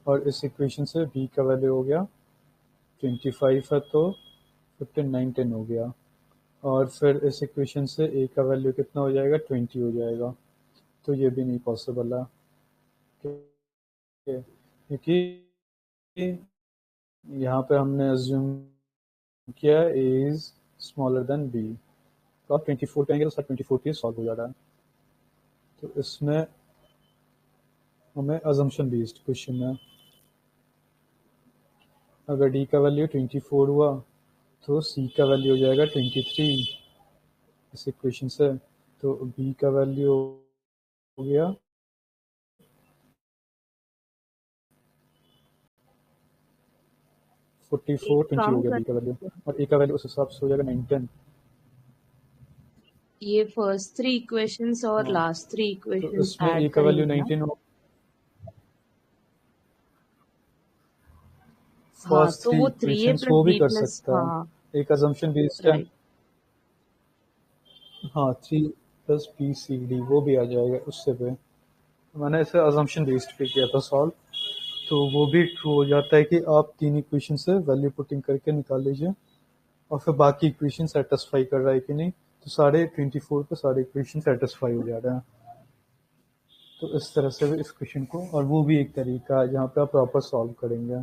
और इस इक्वेशन से बी का वैल्यू हो गया 25 है, तो 15 10 हो गया, और फिर इस इक्वेशन से ए का वैल्यू कितना हो जाएगा 20 हो जाएगा, तो ये भी नहीं पॉसिबल है, क्योंकि यहाँ पे हमने अज्यूम किया ए इज स्मॉलर देन बी, तो आप 24 पे आएंगे तो सर 24 के सॉल्व हो जा रहा है, तो इसमें हमें अजम्पशन बेस्ड क्वेश्चन है, अगर डी का वैल्यू 24 हुआ तो सी का वैल्यू हो जाएगा 23 इस इक्वेशन से, तो बी का वैल्यू हो गया 44, 20 हो काम गया कर बी का वैल्यू, और ए का वैल्यू उस हिसाब से हो जाएगा 9 10, ये फर्स्ट 3 इक्वेशंस और हाँ, लास्ट 3 तो इक्वेशंस इसमें ए ऐड का वैल्यू करेंगे ना। 19 हो, हाँ फर्स्ट तो 3 वो 3a इक्वेशंस प्लस वो भी b कर प्लस, सकता हाँ है, एक अजम्पशन बेस्ड है, राइट, हाँ 3 प्लस बी सी डी वो भी आ जाएगा उससे पे, मैंने इसे अजम्पशन बेस्ड पे किया था सॉल्व, तो वो भी ट्रू हो जाता है कि आप तीन इक्वेशन से वैल्यू पुटिंग करके निकाल लीजिए, और फिर बाकी इक्वेशन सेटिस्फाई कर रहा है कि नहीं, तो सारे 24 पे सारे इक्वेशन सेटिस्फाई हो जा रहे हैं, तो इस तरह से भी इस क्वेश्चन को, और वो भी एक तरीका है जहाँ पे आप प्रॉपर सॉल्व करेंगे,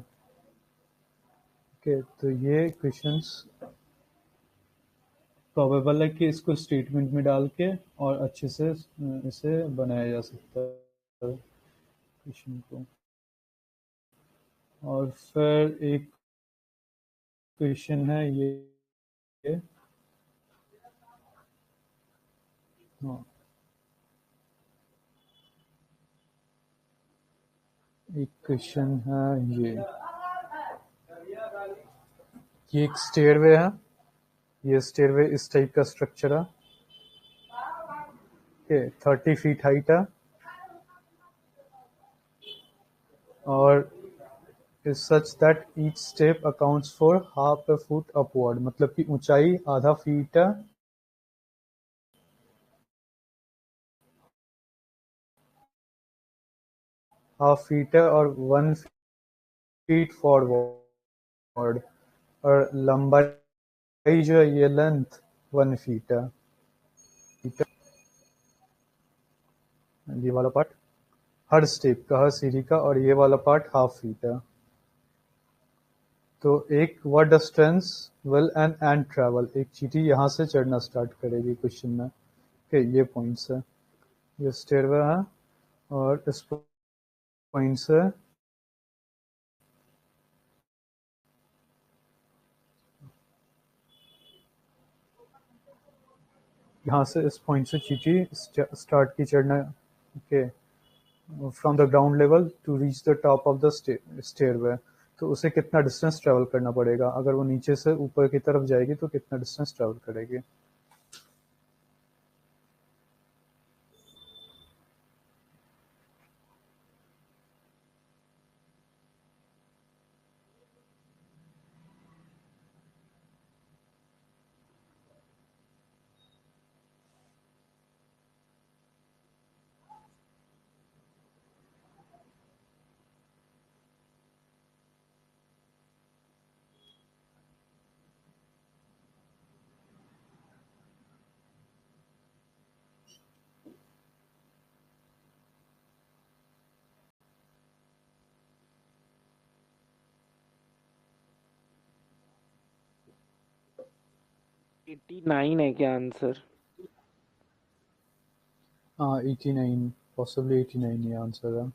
ओके, तो ये क्वेश्चंस प्रोबेबल है कि इसको स्टेटमेंट में डाल के और अच्छे से इसे बनाया जा सकता है क्वेश्चन को, और फिर एक क्वेश्चन है ये, हाँ एक क्वेश्चन है ये एक स्टेयरवे है, ये स्टेयरवे इस टाइप का स्ट्रक्चर है, ओके, 30 फीट हाइट है, और is such that each step accounts for half a foot upward, मतलब कि ऊंचाई आधा फीट है, हाफ फीट है, और 1 फीट फॉरवर्ड, और लंबाई जो है ये लेंथ 1 फीट है, ठीक है, ये वाला पार्ट हर स्टेप का, हर सीढ़ी का, और ये वाला पार्ट हाफ फीट है, तो एक what distance will an and travel, एक चींटी यहाँ से चढ़ना स्टार्ट करेगी क्वेश्चन में, ओके, ये पॉइंट्स है, ये स्टेयरवे है, और इस पॉइंट से यहाँ से इस पॉइंट से चींटी स्टार्ट की चढ़ना okay, from the ground level to reach the top of the stairway, तो उसे कितना डिस्टेंस ट्रेवल करना पड़ेगा? अगर वो नीचे से ऊपर की तरफ जाएगी तो कितना डिस्टेंस ट्रेवल करेगी? एटी नाइन है क्या आंसर? हाँ 89, पॉसिबली 89 ये आंसर है।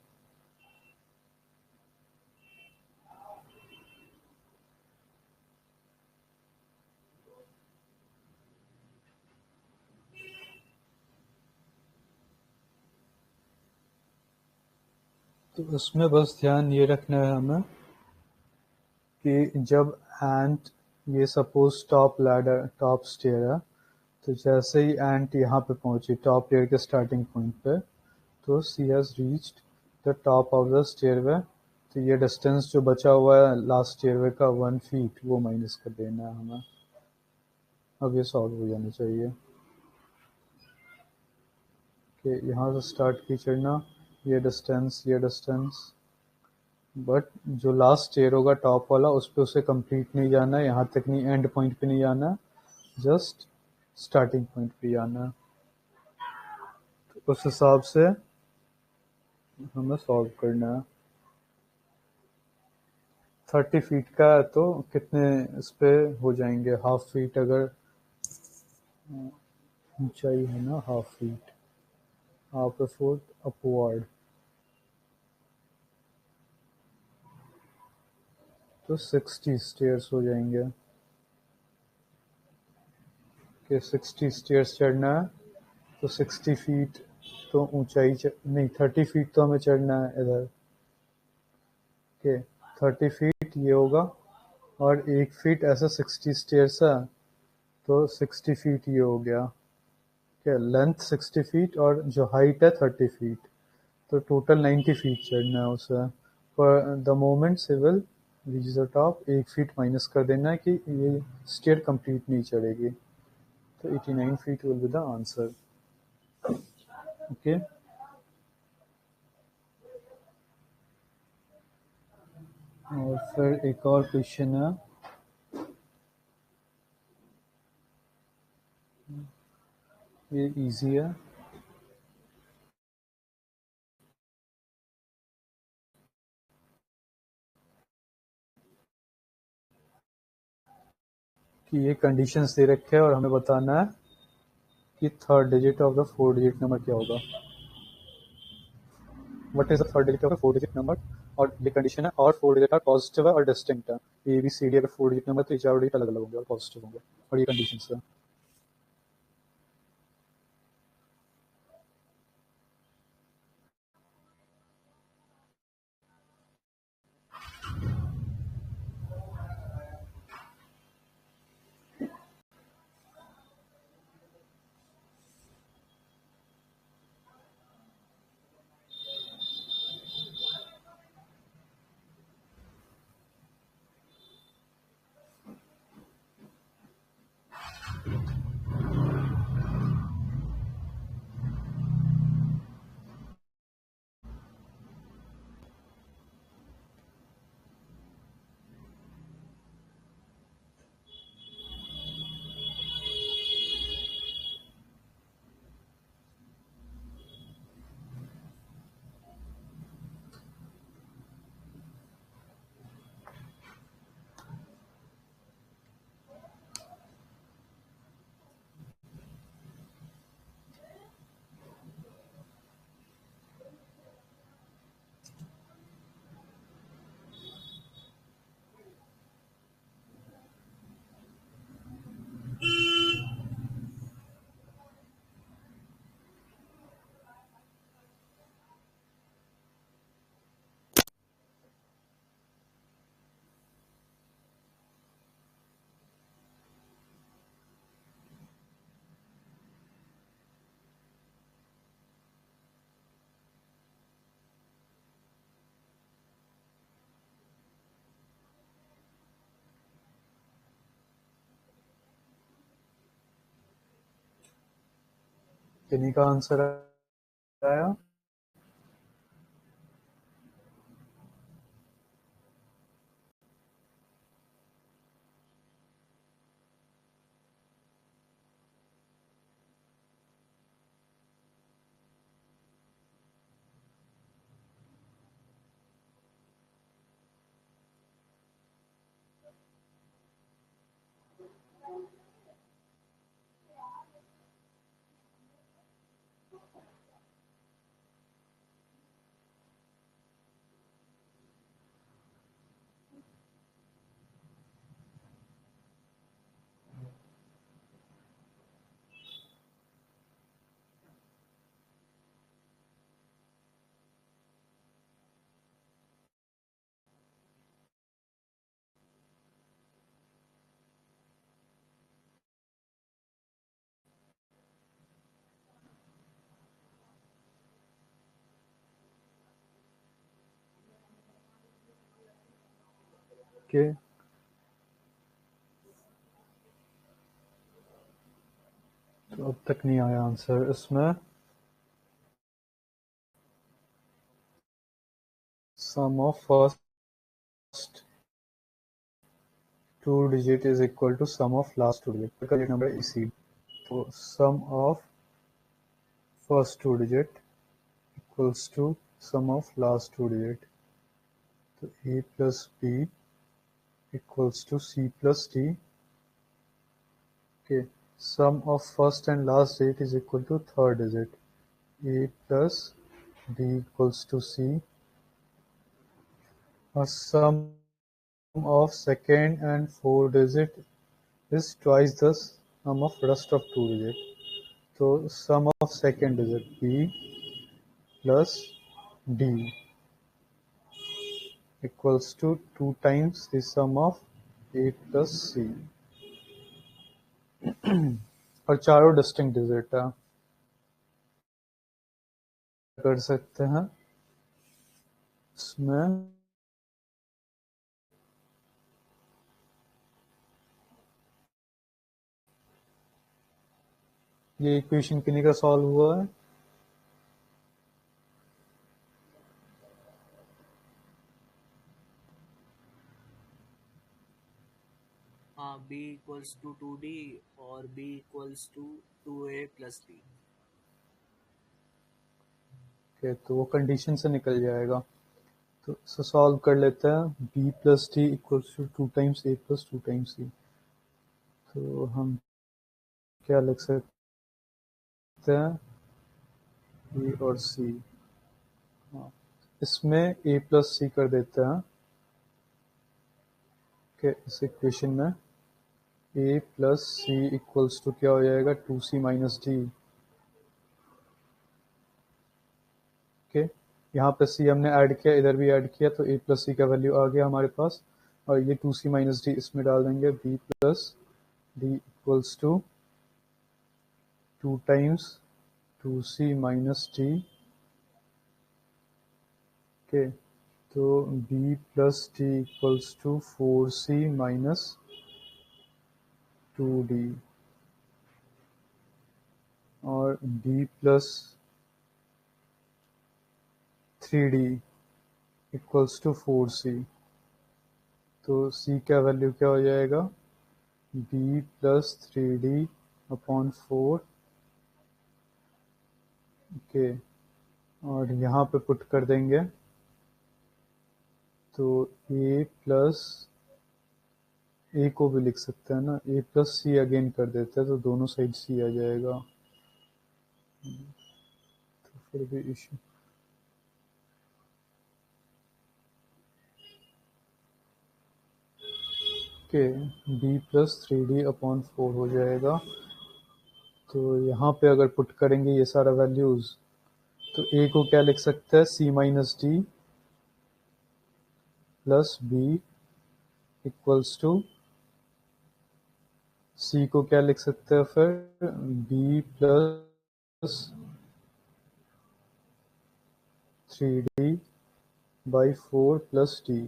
तो उसमें बस ध्यान ये रखना है हमें कि जब एंट, ये suppose top ladder, top stair है, तो जैसे ही एंट यहाँ पे पहुंची टॉप लेयर के स्टार्टिंग पॉइंट पे, तो she has reached the top of the stairway, तो ये डिस्टेंस जो बचा हुआ है लास्ट स्टेयरवे का 1 फीट, वो माइनस कर देना है हमें। अब ये सॉल्व हो जाना चाहिए कि यहाँ से स्टार्ट की चढ़ना, ये डिस्टेंस, बट जो लास्ट स्टेयर होगा टॉप वाला, उस पे उसे कंप्लीट नहीं जाना है, यहाँ तक नहीं, एंड पॉइंट पे नहीं जाना है, जस्ट स्टार्टिंग पॉइंट पे जाना है। तो उस हिसाब से हमें सॉल्व करना है। 30 फीट का है तो कितने इस पे हो जाएंगे? हाफ फीट अगर ऊंचाई है ना, हाफ फीट, हाफ ए फुट अपवर्ड, तो 60 स्टेयर्स हो जाएंगे कि 60 स्टेयर्स चढ़ना है, तो 60 फीट तो ऊंचाई नहीं, 30 फीट तो हमें चढ़ना है इधर के, 30 फीट ये होगा, और 1 फीट ऐसा 60 स्टेयर्स है, तो 60 फीट ये हो गया क्या, लेंथ 60 फीट और जो हाइट है 30 फीट, तो टोटल 90 फीट चढ़ना है उसे। पर द मोमेंट से will reach the top, 1 feet minus कर देना है कि ये स्टेयर कंप्लीट नहीं चढ़ेगी, तो 89 feet will be the answer. Okay, और फिर एक और क्वेश्चन है, ये इजी है। कि ये कंडीशंस दे रखे हैं और हमें बताना है कि third digit of the 4 digit number क्या होगा। What is the third digit of the 4 digit number, और ये कंडीशन है, और 4 डिजिट है पॉजिटिव है और डिस्टिंक्ट है। ए बी सी डी अगर 4 डिजिट नंबर तो ये चारों डिजिट अलग अलग होंगे और पॉजिटिव होंगे, और ये कंडीशंस है। किन्हीं का आंसर आया? ओके, तो अब तक नहीं आया आंसर इसमें। Sum of first two digit is equal to sum of last two digit का नंबर इसी। तो sum of first two digit equals to sum of last two digit. तो A plus B equals to C plus D. Okay, sum of first and last digit is equal to third digit. A plus B equals to C. Sum of second and fourth digit is twice the sum of rest of two digit. So sum of second digit B plus D equals to 2 times the sum of A plus C. और चारों डिस्टिंक्ट डिजिट है, कर सकते हैं इसमें। ये इक्वेशन किन्हीं का सॉल्व हुआ है? B equals to 2D और B equals to 2A plus B। Okay, तो वो कंडीशन से निकल जाएगा। तो इसे सॉल्व कर लेते हैं। b plus d equals to 2 times a plus 2 times c. तो हम क्या लिख सकते हैं? ए और सी। हाँ, इसमें ए प्लस सी कर देते हैं। ओके, इस इक्वेशन में ए प्लस सी इक्वल्स टू क्या हो जाएगा? 2c minus d. ओके, यहाँ पे सी हमने ऐड किया, इधर भी ऐड किया, तो ए प्लस सी का वैल्यू आ गया हमारे पास। और ये 2c माइनस डी इसमें डाल देंगे। B plus d equals to 2 times 2c minus d. Okay, तो b plus d equals to 4c minus 2d और b plus 3d equals to 4c। तो c का वैल्यू क्या हो जाएगा? b plus 3d upon 4। Okay, और यहाँ पे पुट कर देंगे, तो a प्लस ए को भी लिख सकते हैं ना, ए प्लस सी अगेन कर देते हैं, तो दोनों साइड सी आ जाएगा। तो फिर भी issue. Okay, b plus 3d upon 4 हो जाएगा। तो यहाँ पे अगर पुट करेंगे ये सारा वैल्यूज, तो ए को क्या लिख सकते हैं? C minus D plus B equals to, C को क्या लिख सकते हैं फिर? B plus 3d by 4 plus D.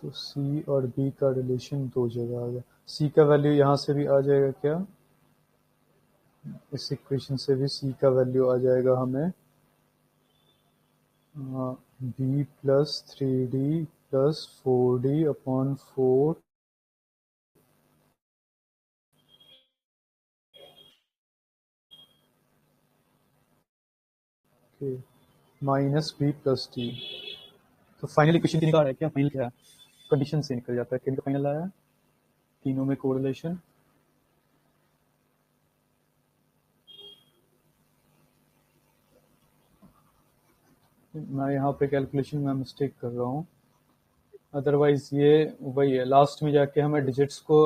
तो सी और बी का रिलेशन दो जगह आ गया। सी का वैल्यू यहाँ से भी आ जाएगा क्या? इस इक्वेशन से भी सी का वैल्यू आ जाएगा हमें b plus 3d plus 4d upon 4 minus b plus D. तो फाइनल इक्वेशन की निकाल है क्या? फाइनल क्या है? कंडीशन से निकल जाता है। किनका फाइनल आया? तीनों में कोरिलेशन। मैं यहाँ पे कैलकुलेशन में मिस्टेक कर रहा हूँ, अदरवाइज ये वही है, लास्ट में जाके हमें डिजिट्स को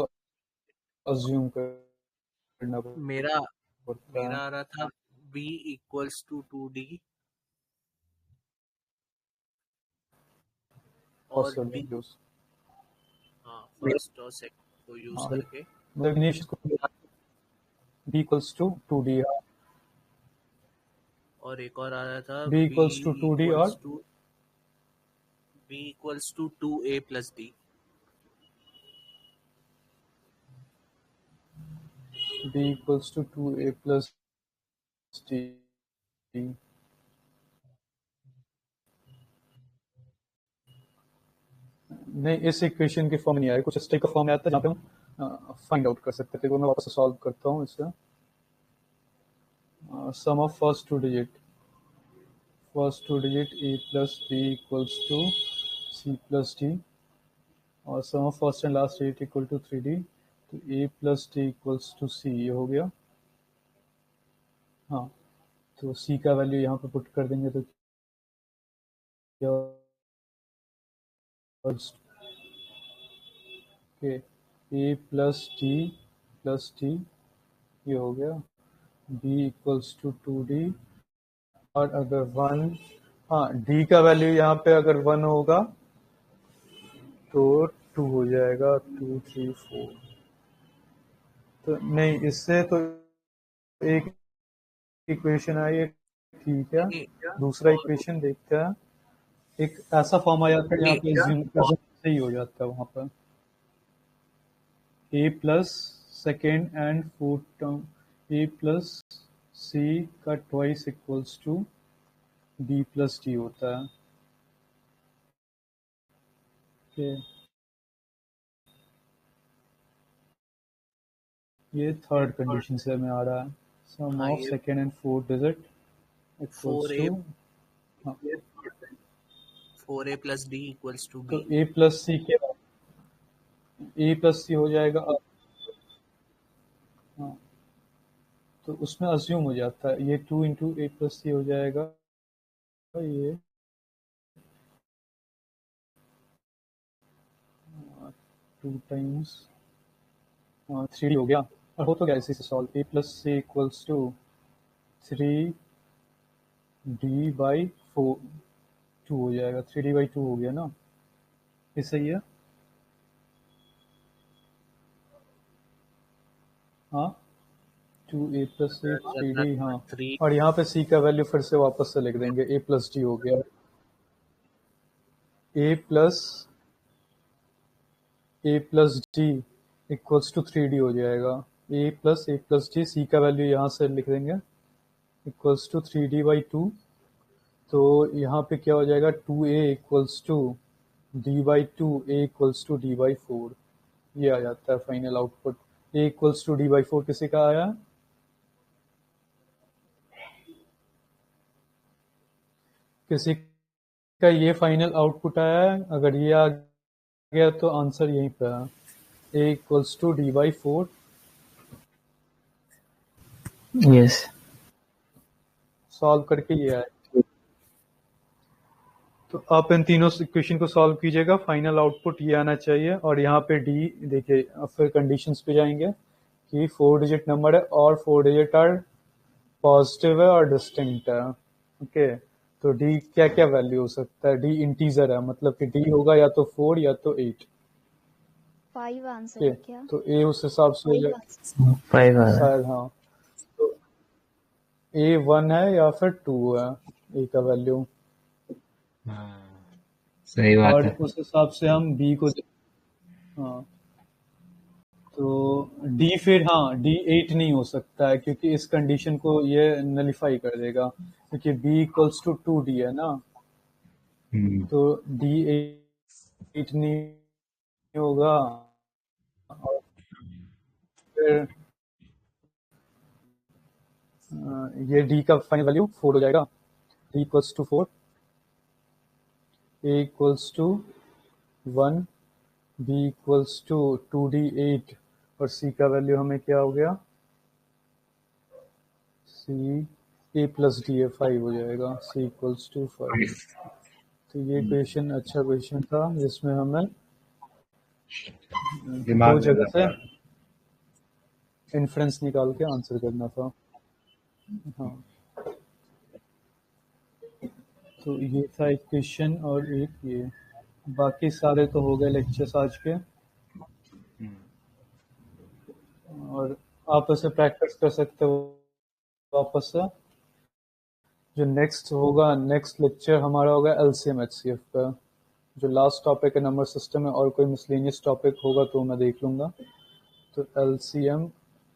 अज्यूम करना मेरा पड़ता है। आ रहा था b इक्वल्स टू 2d और फर्स्ट b वैल्यूज, फर्स्ट और सेकंड को यूज हाँ, करके मतलब इनिशियल को b इक्वल्स टू 2d और एक और आ रहा था b इक्वल्स टू 2d और b equals to 2a plus d। b equals to 2a plus d। नहीं, इस इक्वेशन की फॉर्म नहीं आया, कुछ इस टाइप का फॉर्म आता है जहाँ पे हम फाइंड आउट कर सकते थे। तो मैं वापस से सॉल्व करता हूँ इसे। Sum of first two digit a plus b equals to c plus d और sum of first and last digit equal to 3d। तो a plus d equals to c, ये हो गया। हाँ, तो c का वैल्यू यहाँ पे पुट कर देंगे तो क्या a प्लस d ये हो गया। b इक्वल्स टू 2d और अगर 1, हाँ, d का वैल्यू यहाँ पे अगर 1 होगा तो 2 हो जाएगा, 2 3 4। तो नहीं, इससे तो एक इक्वेशन आई है, ठीक है। दूसरा इक्वेशन देखते हैं। एक ऐसा फॉर्म आ जाता है जहाँ पे assume सही हो जाता है, वहाँ पर a plus second and fourth term a plus c का twice equals to b plus d होता है। ये थर्ड कंडीशन से हमें आ रहा है। Sum of second and fourth digit equals to 4a plus d equals to तो b। a प्लस सी के a प्लस सी हो जाएगा। हाँ, तो उसमें अज्यूम हो जाता है, ये 2 इंटू a प्लस सी हो जाएगा, ये 2 टाइम्स 3 हो गया। और हो तो गया इसी से solve. a plus c equals to 3d by 4 2 हो जाएगा, 3d बाई 2 हो गया ना, ये सही है। हाँ, 2a प्लस सी 3d, हाँ। और यहाँ पे c का वैल्यू फिर से वापस से लिख देंगे, a प्लस d हो गया। a plus d equals to 3d हो जाएगा। a प्लस d, c का वैल्यू यहाँ से लिख देंगे इक्वल्स टू 3d बाई 2। तो यहाँ पे क्या हो जाएगा, 2a equals to d by 2, a equals to d by 4, ये आ जाता है final output. a equals to d by 4 किसी का आया? किसी का ये फाइनल आउटपुट आया है? अगर ये आ गया तो आंसर यहीं पे है, a equals to d by 4। Yes, solve करके ये आया। तो आप इन तीनों इक्वेशन को सॉल्व कीजिएगा, फाइनल आउटपुट ये आना चाहिए। और यहाँ पे डी देखिए, फिर कंडीशंस पे जाएंगे कि 4 डिजिट नंबर है और 4 डिजिट आर पॉजिटिव है और डिस्टिंक्ट है। ओके, तो डी क्या क्या वैल्यू हो सकता है? डी इंटीजर है, मतलब कि डी होगा या तो 4 या तो 8। 5 आंसर है क्या? तो ए उस हिसाब से हो जाए 5 आ रहा है। शायद, हाँ। तो ए 1 है या फिर 2 है ए का वैल्यू? सही बात और है। उस हिसाब से हम बी को हाँ, तो डी फिर हाँ डी 8 नहीं हो सकता है क्योंकि इस कंडीशन को ये नलिफाई कर देगा क्योंकि बी इक्वल्स टू 2d है ना, तो डी 8 नहीं होगा। और फिर ये डी का फाइनल वैल्यू 4 हो जाएगा, d equals to 4, a equals to 1, b equals to 2d8 और सी का वैल्यू हमें क्या हो गया, सी ए प्लस डी ए 5 हो जाएगा, सी इक्वल्स टू 5। तो ये क्वेश्चन अच्छा क्वेश्चन था जिसमें हमें दिमाग दो जगह लगा से था। इन्फ्रेंस निकाल के आंसर करना था। हाँ, तो ये था एक क्वेश्चन और एक ये, बाकी सारे तो हो गए लेक्चर्स आज के। और आप ऐसे प्रैक्टिस कर सकते हो वापस से। जो नेक्स्ट होगा, नेक्स्ट लेक्चर हमारा होगा एलसीएम एचसीएफ का। जो लास्ट टॉपिक है नंबर सिस्टम में, और कोई मिसलेनियस टॉपिक होगा तो मैं देख लूँगा। तो LCM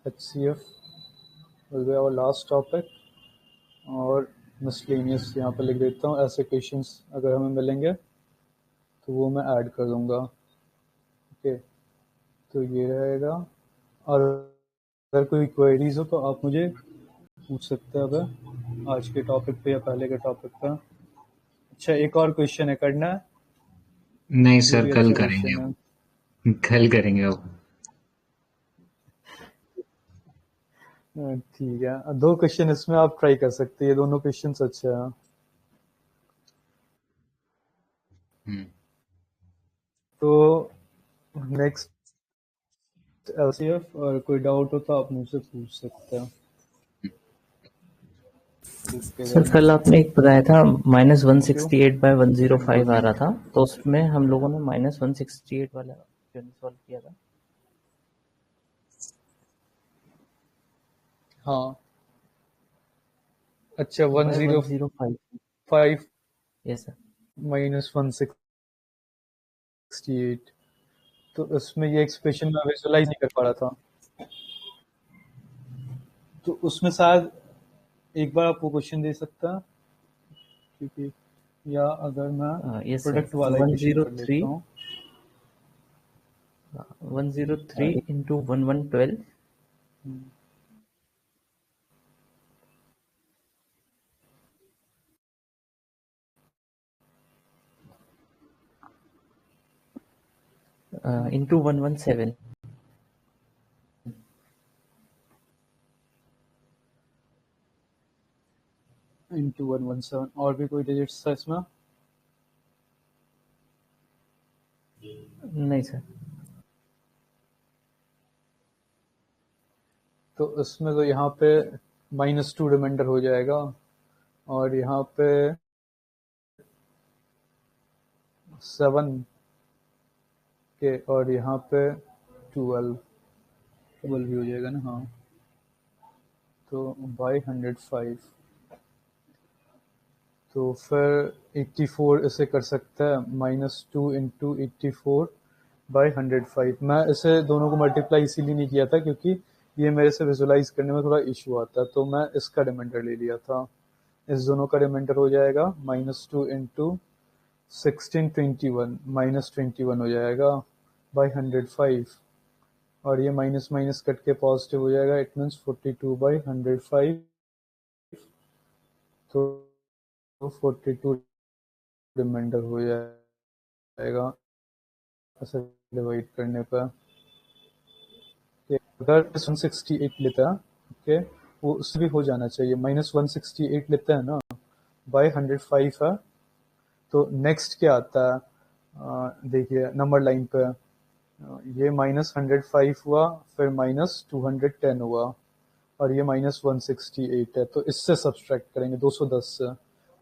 HCF will be our last topic, और मिसलेनियस यहाँ पर लिख देता हूँ। ऐसे क्वेश्चंस अगर हमें मिलेंगे तो वो मैं ऐड कर दूँगा। ओके, तो ये रहेगा। और अगर कोई क्वेरीज हो तो आप मुझे पूछ सकते हैं अगर आज के टॉपिक पे या पहले के टॉपिक पे। अच्छा, एक और क्वेश्चन है, करना है? नहीं ये सर, भी कल अच्छा करेंगे क्वेश्चन है। अब। कल करेंगे अब। ठीक है, दो क्वेश्चन इसमें आप ट्राई कर सकते हैं, ये दोनों क्वेश्चन अच्छे हैं। तो नेक्स्ट एलसीएफ, और कोई डाउट हो तो आप मुझसे पूछ सकते हैं। सर कल आपने एक बताया था -168/105 आ रहा था, तो उसमें हम लोगों ने -168 वाला सॉल्व किया था। हाँ, अच्छा, 105। 105 यस सर। -168, तो उसमें ये एक्सप्रेशन मैं विजुलाइज नहीं कर पा रहा था। तो उसमें शायद एक बार आपको क्वेश्चन दे सकता, क्योंकि या अगर मैं यस सर, प्रोडक्ट वाला क्वेश्चन कर लेता हूँ। 103 into 1112 into 117। इंटू 117, और भी कोई डिजिट्स था इसमें? नहीं सर। तो इसमें तो यहाँ पे -2 रिमाइंडर हो जाएगा, और यहाँ पे 7 के, और यहाँ पे 12 भी हो जाएगा ना। हाँ, तो बाई 105, तो फिर 84 इसे कर सकता है, -2 इंटू 84/105। मैं इसे दोनों को मल्टीप्लाई इसीलिए नहीं किया था क्योंकि ये मेरे से विजुलाइज करने में थोड़ा इशू आता है, तो मैं इसका रिमाइंडर ले लिया था। इस दोनों का रिमाइंडर हो जाएगा -2 इंटू 1621 -21 हो जाएगा बाई 105, और ये माइनस माइनस कट के पॉजिटिव हो जाएगा। इट मीन्स 42/105, तो 42 रिमाइंडर हो जाएगा ऐसे डिवाइड करने पर। अगर 168 लेता है, ओके, वो उससे भी हो जाना चाहिए। -168 लेता है ना, बाय 105 है, तो नेक्स्ट क्या आता है? देखिए नंबर लाइन पे, ये -105 हुआ, फिर -210 हुआ, और ये -168 है, तो इससे सब्सट्रैक्ट करेंगे 210 से,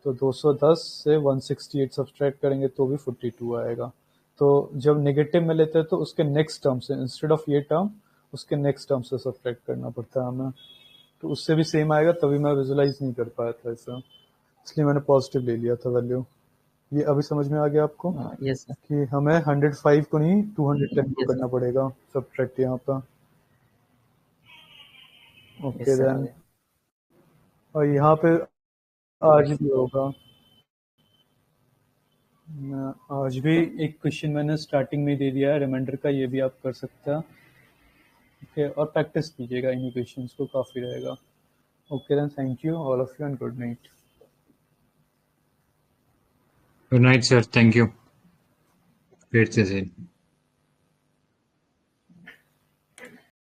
तो 210 से 168 सब्सट्रैक्ट करेंगे तो भी 42 आएगा। तो जब नेगेटिव में लेते हैं तो उसके नेक्स्ट टर्म से, इंस्टेड ऑफ ये टर्म, उसके नेक्स्ट टर्म से सब्सट्रैक्ट करना पड़ता है हमें, तो उससे भी सेम आएगा। तभी मैं विजुलाइज नहीं कर पाया था ऐसा, इसलिए मैंने पॉजिटिव ले लिया था वैल्यू। ये अभी समझ में आ गया आपको यस सर। कि हमें 105 को नहीं 210 को Yes, करना पड़ेगा सब्ट्रैक्ट यहाँ पर। ओके यस सर, आ देन, गया। और यहाँ पे आज भी होगा। आज भी एक क्वेश्चन मैंने स्टार्टिंग में दे दिया है रिमाइंडर का, ये भी आप कर सकते हैं। ओके, और प्रैक्टिस कीजिएगा इन क्वेश्चंस को, काफ़ी रहेगा। Okay then, thank you all of you and good night. Good night, sir. Thank you. Great session.